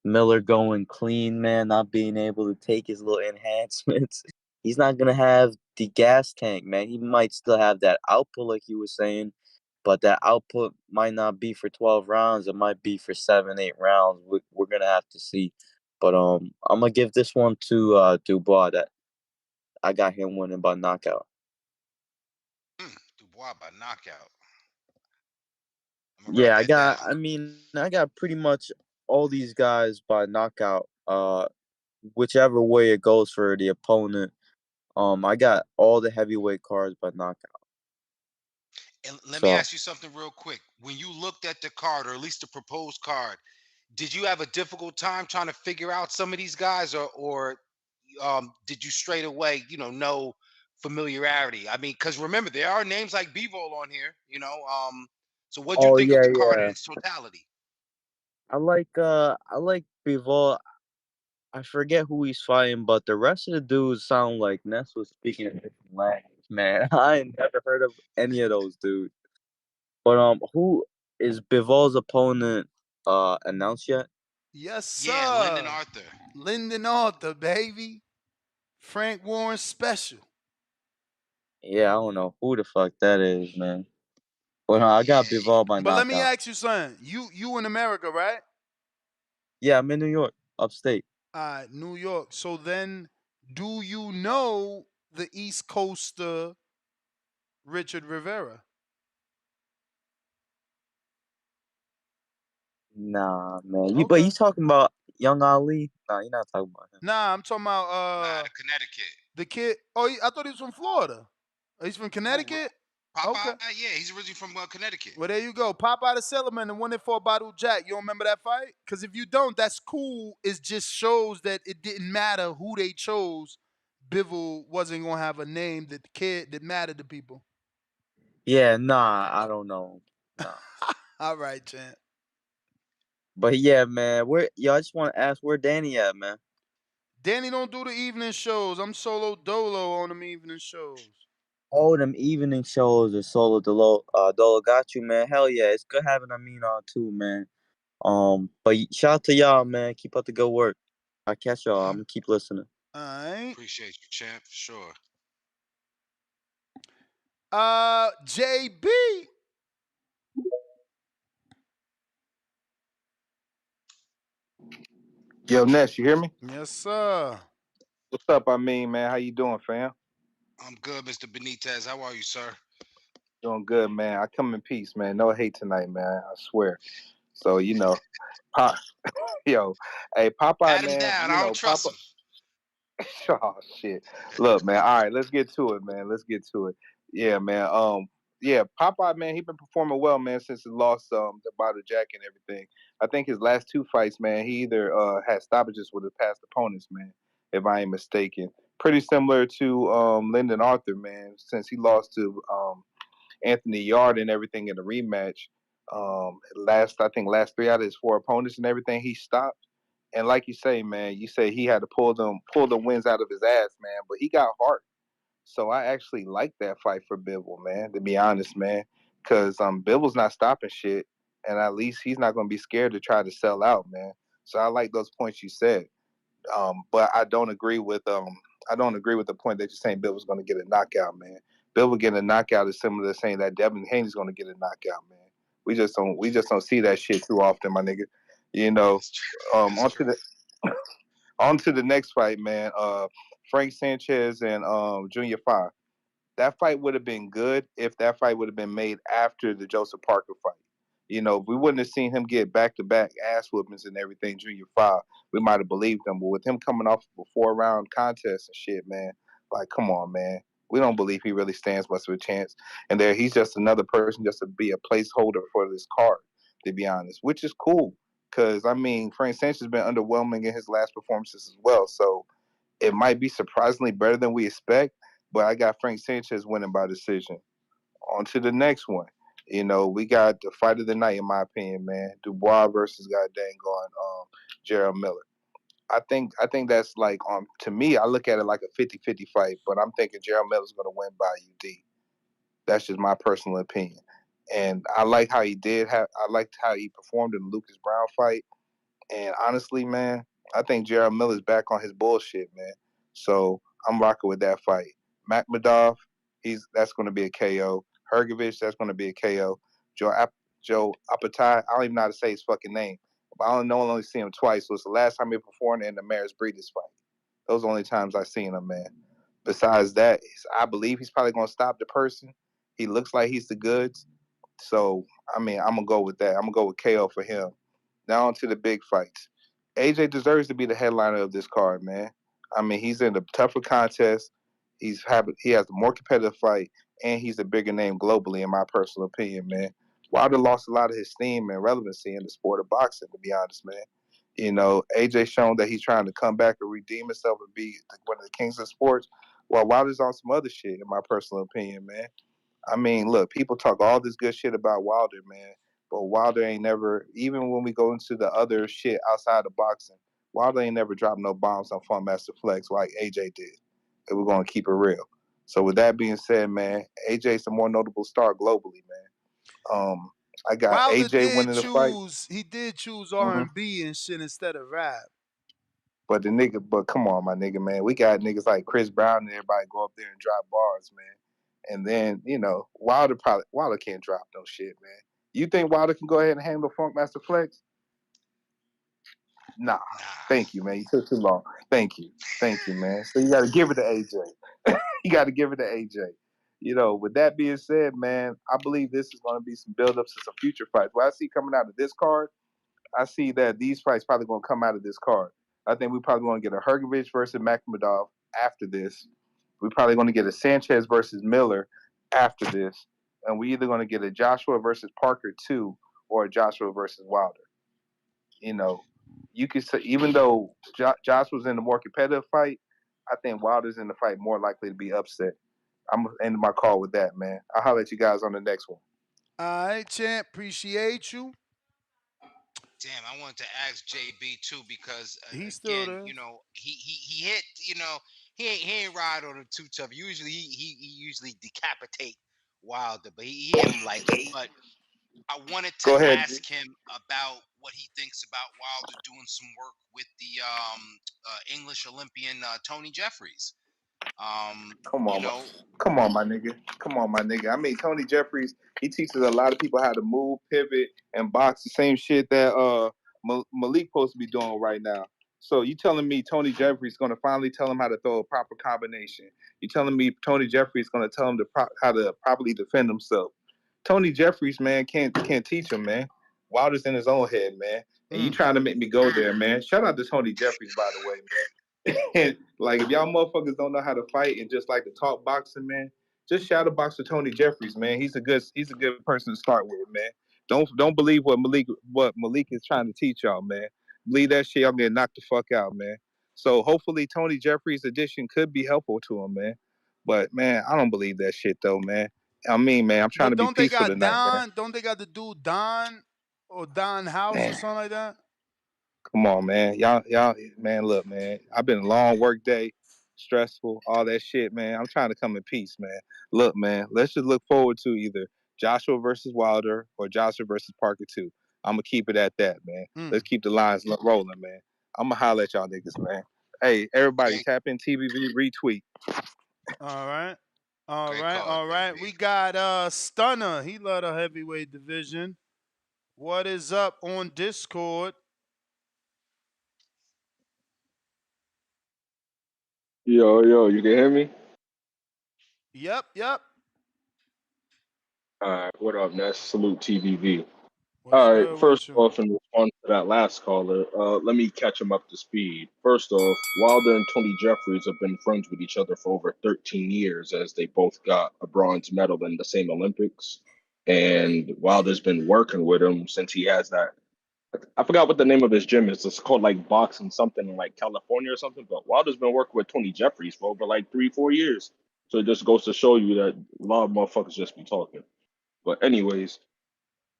Miller going clean, man, not being able to take his little enhancements, he's not gonna have the gas tank, man. He might still have that output, like you were saying, but that output might not be for 12 rounds. It might be for 7, 8 rounds. We're gonna have to see. But I'm gonna give this one to Dubois. That I got him winning by knockout. Dubois by knockout. I'm gonna write Yeah, that down. I got pretty much all these guys by knockout. Whichever way it goes for the opponent. I got all the heavyweight cards by knockout. And let me So, ask you something real quick. When you looked at the card, or at least the proposed card, did you have a difficult time trying to figure out some of these guys, or did you straight away, know familiarity? I mean, because remember, there are names like Bivol on here, So what do you oh think of yeah, the card in yeah. its totality? I like Bivol. I forget who he's fighting, but the rest of the dudes sound like Ness was speaking a different language, man. I ain't never heard of any of those dudes. But who is Bivol's opponent announced yet? Yes, Yeah, Lyndon sir. Arthur. Lyndon Arthur, baby. Frank Warren special. Yeah, I don't know who the fuck that is, man. Well, no, I got Yeah, Bivol by But let me knockout. ask you something. You in America, right? Yeah, I'm in New York, upstate. New York. So then, do you know the East Coaster Richard Rivera? Nah, man. But you Okay. talking about Young Ali? Nah, you're not talking about him. Nah, I'm talking about the Connecticut. the kid. Oh, I thought he was from Florida. Oh, he's from Connecticut. Okay. Popeye, yeah, he's originally from Connecticut. Well, there you go. Popeye the Sailorman, the one that fought Badu Jack. You don't remember that fight? Because if you don't, that's cool. It just shows that it didn't matter who they chose. Bivol wasn't gonna have a name that mattered to people. Yeah, nah, I don't know. Nah. All right, champ. But yeah, man, I just want to ask where Danny at, man. Danny don't do the evening shows. I'm solo dolo on them evening shows. Oh, them evening shows or solo Dolo got you, man. Hell yeah, it's good having Amin on too, man. But shout out to y'all, man. Keep up the good work. I catch y'all. I'm gonna keep listening. All right. Appreciate you, champ. Sure. JB. Yo, Ness, you hear me? Yes, sir. What's up, man? How you doing, fam? I'm good, Mr. Benitez. How are you, sir? Doing good, man. I come in peace, man. No hate tonight, man. I swear. So, Pop, yo, hey, Popeye, Pat him man, down. I don't trust Popeye. him. Oh shit. Look, man. All right, let's get to it, man. Let's get to it. Yeah, man. Yeah, Popeye, man, he been performing well, man, since he lost the Bottle Jack and everything. I think his last two fights, man, he either had stoppages with his past opponents, man, if I ain't mistaken. Pretty similar to Lyndon Arthur, man, since he lost to Anthony Yard and everything in the rematch. I think last three out of his four opponents and everything, he stopped. And like you say, man, you say he had to pull the wins out of his ass, man. But he got heart, so I actually like that fight for Bivol, man. To be honest, man, because Bivol's not stopping shit, and at least he's not going to be scared to try to sell out, man. So I like those points you said. But I don't agree with the point that you're saying Bivol's going to get a knockout, man. Bivol getting a knockout is similar to saying that Devin Haney's going to get a knockout, man. We just don't see that shit too often, my nigga. You know, onto the on to the next fight, man. Frank Sanchez and Junior Fa. That fight would have been good if that fight would have been made after the Joseph Parker fight. We wouldn't have seen him get back to back ass whoopings and everything, Junior Fa. We might have believed him, but with him coming off of a 4-round contest and shit, man, like, come on, man. We don't believe he really stands much of a chance. And there, he's just another person just to be a placeholder for this card, to be honest, which is cool. Because, I mean, Frank Sanchez has been underwhelming in his last performances as well. So it might be surprisingly better than we expect, but I got Frank Sanchez winning by decision. On to the next one. We got the fight of the night, in my opinion, man. Dubois versus goddamn going Gerald Miller. I think that's like to me, I look at it like a 50-50 fight, but I'm thinking Gerald Miller's gonna win by UD. That's just my personal opinion. And I like how I liked how he performed in the Lucas Brown fight. And honestly, man, I think Gerald Miller's back on his bullshit, man. So I'm rocking with that fight. Makhmudov, that's going to be a KO. Hergovich, that's going to be a KO. Joe Apatai, I don't even know how to say his fucking name. But I only see him twice. So it's the last time he performed in the Maris Breeders fight. Those are the only times I've seen him, man. Besides that, I believe he's probably going to stop the person. He looks like he's the goods. So, I mean, I'm going to go with that. I'm going to go with KO for him. Now on to the big fights. AJ deserves to be the headliner of this card, man. I mean, he's in a tougher contest. He has a more competitive fight, and he's a bigger name globally, in my personal opinion, man. Wilder lost a lot of his steam and relevancy in the sport of boxing, to be honest, man. AJ shown that he's trying to come back and redeem himself and be one of the kings of sports, while Wilder's on some other shit, in my personal opinion, man. I mean, look, people talk all this good shit about Wilder, man, but Wilder ain't never, even when we go into the other shit outside of boxing, Wilder ain't never dropped no bombs on Fun Master Flex like AJ did. And we're going to keep it real. So with that being said, man, AJ's the more notable star globally, man. I got Wilder AJ did winning the fight. choose Mm-hmm. R&B and shit instead of rap. But come on, my nigga, man. We got niggas like Chris Brown and everybody go up there and drop bars, man. And then, Wilder can't drop no shit, man. You think Wilder can go ahead and handle Funk Master Flex? Nah. Thank you, man. You took too long. Thank you, man. So you got to give it to AJ. You got to give it to AJ. With that being said, man, I believe this is going to be some build-ups to some future fights. What I see coming out of this card, I see that these fights probably going to come out of this card. I think we probably going to get a Hergovich versus Makhmudov after this. We're probably going to get a Sanchez versus Miller after this. And we either going to get a Joshua versus Parker 2 or a Joshua versus Wilder. You could say, even though Josh was in the more competitive fight, I think Wilder's in the fight more likely to be upset. I'm going to end my call with that, man. I'll holler at you guys on the next one. All right, champ. Appreciate you. Damn, I wanted to ask JB too because He's still again, there. he hit, he ain't ride on him too tough. Usually he usually decapitate Wilder, but he hit him lightly. But I wanted to Go ahead. ask him about what he thinks about Wilder doing some work with the English Olympian Tony Jeffries. Come on, You know, come on, my nigga. Come on, my nigga. I mean, Tony Jeffries, he teaches a lot of people how to move, pivot, and box. The same shit that Malik supposed to be doing right now. So you telling me Tony Jeffries going to finally tell him how to throw a proper combination? You telling me Tony Jeffries going to tell him how to properly defend himself? Tony Jeffries, man, can't teach him, man. Wilder's in his own head, man. And you trying to make me go there, man. Shout out to Tony Jeffries, by the way, man. And like, if y'all motherfuckers don't know how to fight and just like to talk boxing, man, just shadow box with Tony Jeffries, man. He's a good person to start with, man. Don't believe what Malik is trying to teach y'all, man. Believe that shit, y'all get knocked the fuck out, man. So hopefully Tony Jeffries' addition could be helpful to him, man. But man, I don't believe that shit though, man. I mean, man, I'm trying But to be don't they peaceful got tonight, man. Don? Don't they got the dude Don or Don House or Man, something like that? come on, man. Y'all, man, look, man. I've been a long work day, stressful, all that shit, man. I'm trying to come in peace, man. Look, man, let's just look forward to either Joshua versus Wilder or Joshua versus Parker 2. I'm going to keep it at that, man. Let's keep the lines rolling, man. I'm going to holler at y'all niggas, man. Hey, everybody, tap in TBV, retweet. All right. All great right. call, All right. JB. We got Stunner. He led a heavyweight division. What is up on Discord? Yo, you can hear me? Yep. All right, what up, Ness? Salute TVV. What's All good right, first with you? off, in response to that last caller, let me catch him up to speed. First off, Wilder and Tony Jeffries have been friends with each other for over 13 years, as they both got a bronze medal in the same Olympics. And Wilder's been working with him since he has that. I forgot what the name of his gym is. It's called like Boxing something in like California or something. But Wilder's been working with Tony Jeffries for over like 3-4 years. So it just goes to show you that a lot of motherfuckers just be talking. But anyways,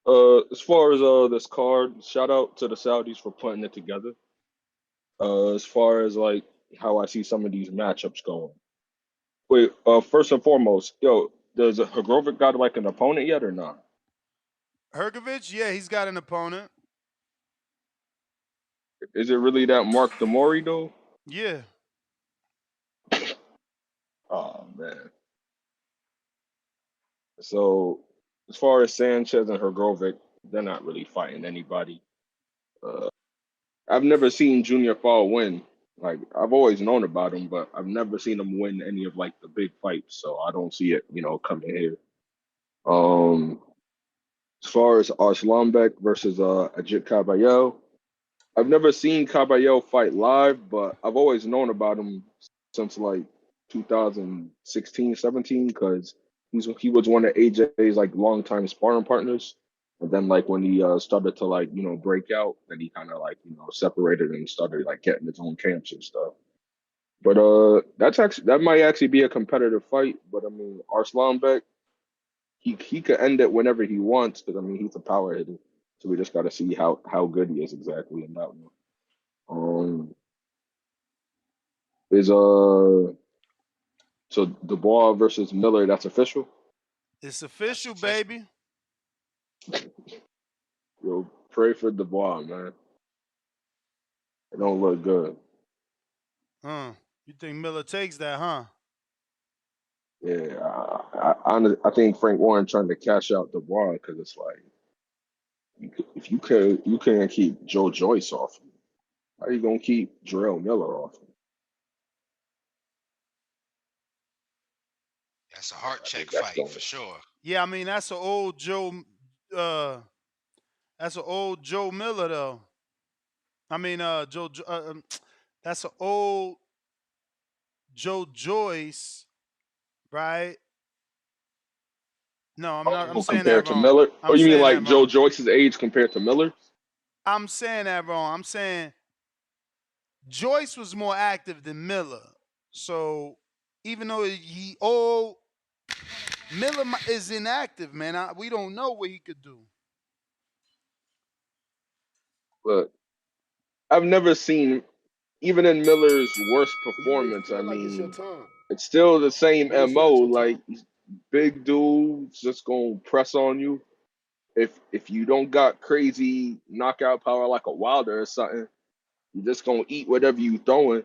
as far as this card, shout out to the Saudis for putting it together. As far as like how I see some of these matchups going. Wait, first and foremost, yo, does Hagrovic got like an opponent yet or not? Hergovich, yeah, he's got an opponent. Is it really that Mark Demori though? Yeah. Oh man. So as far as Sanchez and Hergovic, they're not really fighting anybody. Uh, I've never seen Junior Fall win. Like I've always known about him, but I've never seen him win any of like the big fights. So I don't see it, coming here. Um, as far as Arslanbek versus Ajit Caballero, I've never seen Caballero fight live, but I've always known about him since like 2016, 17, because he was one of AJ's like longtime sparring partners. And then like when he started to like, break out, then he kind of like, separated and started like getting his own camps and stuff. But that might actually be a competitive fight. But I mean, Arslanbek, he could end it whenever he wants, because I mean he's a power hitter. So we just got to see how good he is exactly in that one. Is so Dubois versus Miller, that's official? It's official, baby. Yo, pray for Dubois, man. It don't look good. You think Miller takes that, huh? Yeah, I think Frank Warren trying to cash out Dubois because it's like if you can't keep Joe Joyce off, How you gonna keep Jarrell Miller off? That's a heart I check think that's fight going. for sure. Yeah, I mean that's an old Joe. That's an old Joe Miller though. I mean that's an old Joe Joyce, right? No, I'm not. I'm Oh, saying that compared to wrong. Miller? Or I'm you mean saying like that Joe wrong. Joyce's age compared to Miller? I'm saying that wrong. I'm saying Joyce was more active than Miller. So even though he old, Miller is inactive, man. We don't know what he could do. But I've never seen, even in Miller's worst You may performance, I feel like it's your mean, time, it's still the same but it's MO. not your Like time. big dudes just gonna press on you. If you don't got crazy knockout power like a Wilder or something, you're just gonna eat whatever you throwing.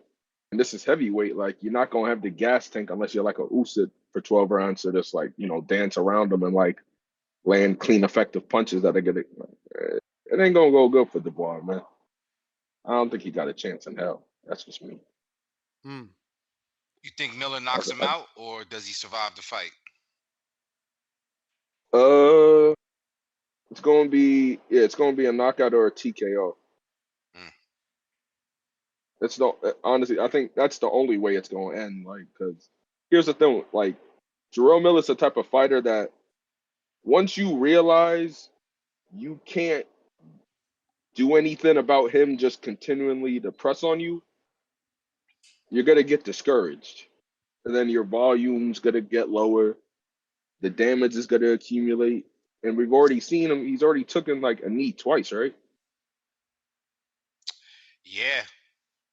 And this is heavyweight. Like you're not gonna have the gas tank unless you're like a Usyk for 12 rounds to just like dance around them and like land clean, effective punches that are gonna. It ain't gonna go good for Dubois, man. I don't think he got a chance in hell. That's just me. Mm. You think Miller knocks him out, or does he survive the fight? Uh, it's gonna be a knockout or a TKO. Mm. It's no honestly, I think that's the only way it's gonna end. Like, because here's the thing, like Jerome Miller's the type of fighter that once you realize you can't do anything about him just continually to press on you, you're gonna get discouraged, and then your volume's gonna get lower. The damage is gonna accumulate, and we've already seen him. He's already taken like a knee twice, right? Yeah,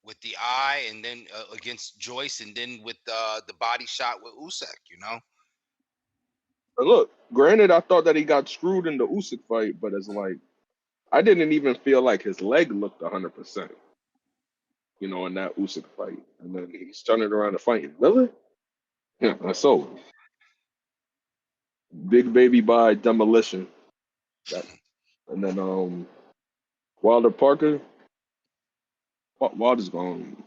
with the eye, and then against Joyce, and then with the body shot with Usyk. And look, granted, I thought that he got screwed in the Usyk fight, but it's like I didn't even feel like his leg looked 100%. In that Usyk fight, and then he's turning around and fighting Miller. Yeah, that's over. Big baby by demolition. That, and then Wilder Parker. Wilder's going.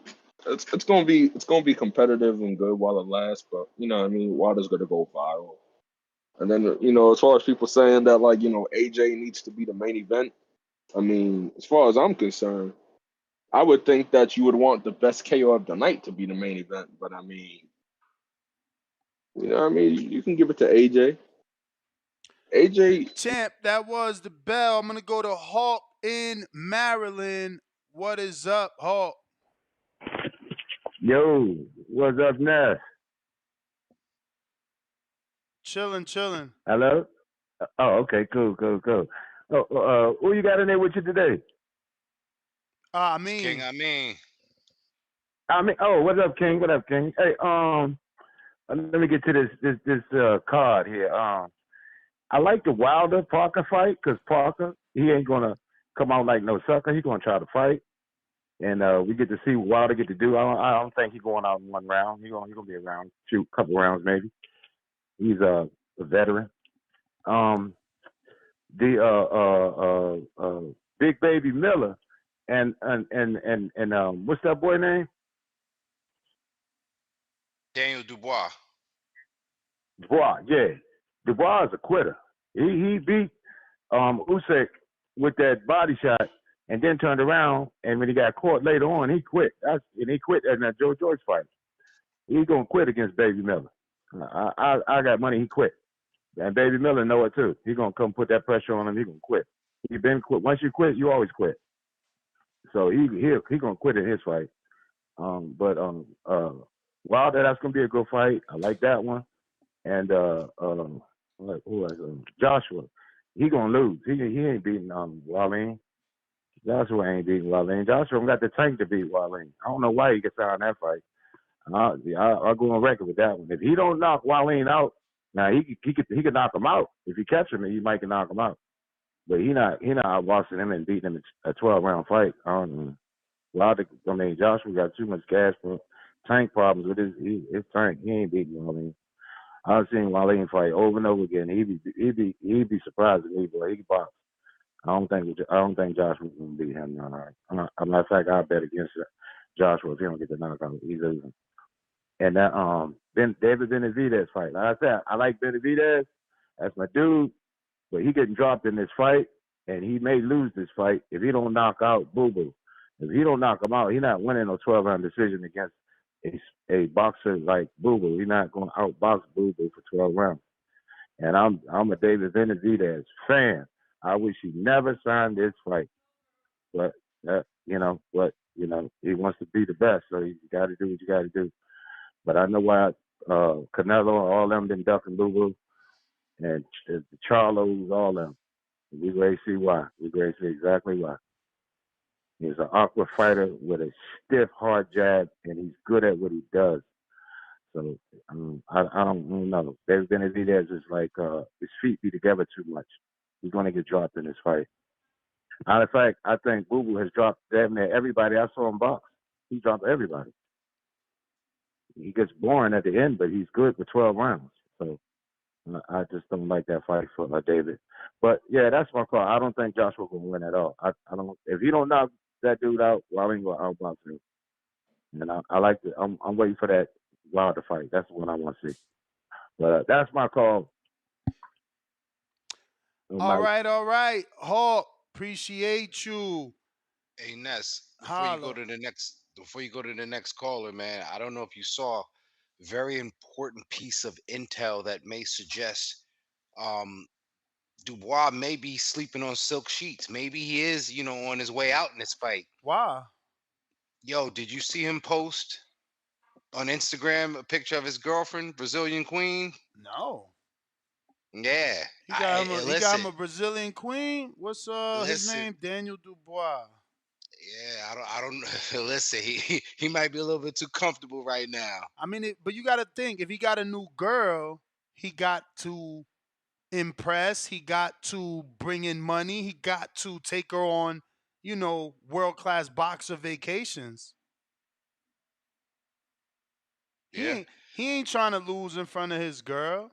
It's gonna be competitive and good while it lasts, but what I mean, Wilder's gonna go viral. And then as far as people saying that like AJ needs to be the main event, I mean, as far as I'm concerned, I would think that you would want the best KO of the night to be the main event. But I mean, you can give it to AJ. AJ, Champ, that was the bell. I'm gonna go to Hawk in Maryland. What is up, Hawk? Yo, what's up now? Chilling. Hello? Oh, okay, cool. Oh, who you got in there with you today? I King, mean, Oh, what's up, King? What up, King? Hey, let me get to this card here. I like the Wilder Parker fight because Parker, he ain't gonna come out like no sucker. He gonna try to fight, and we get to see what Wilder get to do. I don't think he going out in one round. He gonna be around, shoot a couple rounds maybe. He's a veteran. The Big Baby Miller and what's that boy name? Daniel Dubois. Dubois, yeah. Dubois is a quitter. He beat Usyk with that body shot and then turned around, and when he got caught later on, he quit. He quit in that Joe Joyce fight. He's gonna quit against Baby Miller. I got money, he quit. And Baby Miller know it too. He's gonna come put that pressure on him, he gonna quit. He been quit. Once you quit, you always quit. So he gonna quit in his fight. But Wilder, that's gonna be a good fight. I like that one. And Joshua, he gonna lose. He ain't beating Wallin. Joshua ain't beating Wallin. Joshua got the tank to beat Wallin. I don't know why he gets out in that fight. I'll go on record with that one. If he don't knock Wallin out, now he could knock him out. If he catch him, he might can knock him out. But he not outboxing him and beating him in a 12-round fight. Joshua got too much gas for tank problems with his tank. He ain't beating Wallin. I've seen Wallin fight over and over again. He'd be surprised at me, boy. He can box. I don't think Joshua can beat him. No. As a matter of fact, I bet against Joshua if he don't get the knockout. He's losing. And that David Benavidez fight. Like I said, I like Benavidez. That's my dude. But he getting dropped in this fight, and he may lose this fight if he don't knock out Boo Boo. If he don't knock him out, he's not winning no 12-round decision against a boxer like Boo Boo. He's not going to outbox Boo Boo for 12 rounds. And I'm a David Benavidez fan. I wish he never signed this fight, but he wants to be the best, so you got to do what you got to do. But I know why Canelo and all them been ducking Boo Boo, and the Charlos, all them. We ready to see why. We ready to see exactly why. He's an awkward fighter with a stiff, hard jab, and he's good at what he does. So I don't know. David Benavidez is like his feet be together too much. He's going to get dropped in this fight. Matter of fact, I think Boo Boo has dropped damn near everybody I saw him box. He dropped everybody. He gets boring at the end, but he's good for 12 rounds. So I just don't like that fight for David. But yeah, that's my call. I don't think Joshua will win at all. I don't. If he don't knock that dude out, Wallin will outbox him. And I like to. I'm waiting for that Wilder fight. That's what I want to see. But that's my call. All right. Hawk, appreciate you. Hey Ness, before you go to the next caller, man, I don't know if you saw a very important piece of intel that may suggest Dubois may be sleeping on silk sheets. Maybe he is, on his way out in this fight. Why? Yo, did you see him post on Instagram a picture of his girlfriend, Brazilian Queen? No. Yeah. He got him a Brazilian queen. What's his name? Daniel Dubois. Yeah, I don't listen, he might be a little bit too comfortable right now. I mean, but you got to think, if he got a new girl, he got to impress, he got to bring in money, he got to take her on, world-class boxer vacations. Yeah. He ain't trying to lose in front of his girl.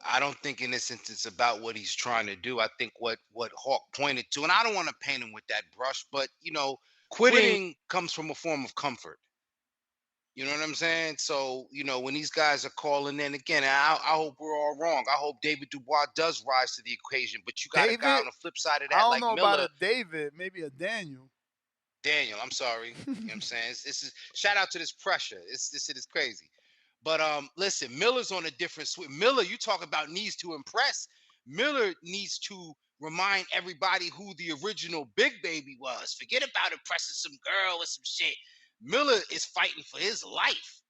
I don't think in this instance about what he's trying to do. I think what Hawk pointed to, and I don't want to paint him with that brush, but quitting comes from a form of comfort. You know what I'm saying? So, when these guys are calling in again, I hope we're all wrong. I hope David Dubois does rise to the occasion, but you got a guy on the flip side of that, I don't like know Miller. about a David, maybe a Daniel. Daniel, I'm sorry. You know what I'm saying? This is shout out to this pressure. This shit is crazy. But listen, Miller's on a different swing. Miller, you talk about needs to impress. Miller needs to remind everybody who the original Big Baby was. Forget about impressing some girl or some shit. Miller is fighting for his life.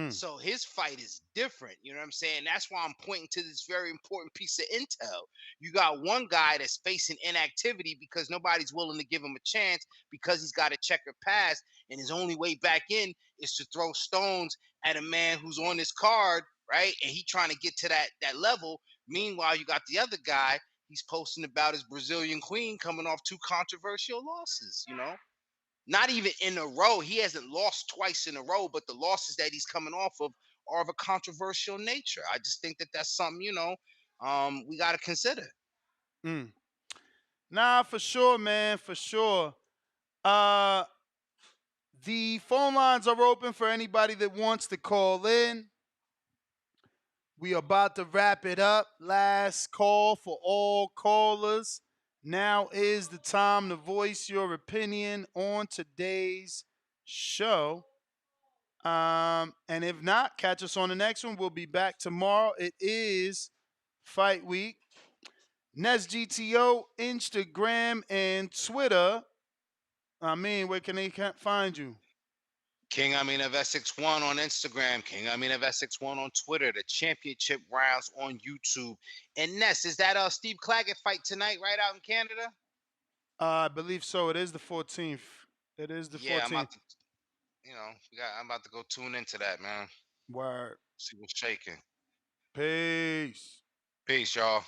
So his fight is different. You know what I'm saying? That's why I'm pointing to this very important piece of intel. You got one guy that's facing inactivity because nobody's willing to give him a chance because he's got a checkered past, and his only way back in is to throw stones at a man who's on this card, right? And he trying to get to that level. Meanwhile, you got the other guy. He's posting about his Brazilian queen coming off 2 controversial losses, Not even in a row. He hasn't lost twice in a row, but the losses that he's coming off of are of a controversial nature. I just think that that's something, we got to consider. Nah, for sure, man, for sure. The phone lines are open for anybody that wants to call in. We are about to wrap it up. Last call for all callers. Now is the time to voice your opinion on today's show. And if not, catch us on the next one. We'll be back tomorrow. It is Fight Week. NesGTO, Instagram, and Twitter. Where can they find you? King Amin of SX1 on Instagram, King Amin of SX1 on Twitter, the championship rounds on YouTube. And Ness, is that Steve Claggett fight tonight right out in Canada? I believe so. It is the 14th. It is the 14th. I'm about to, I'm about to go tune into that, man. Word. See what's shaking. Peace. Peace, y'all.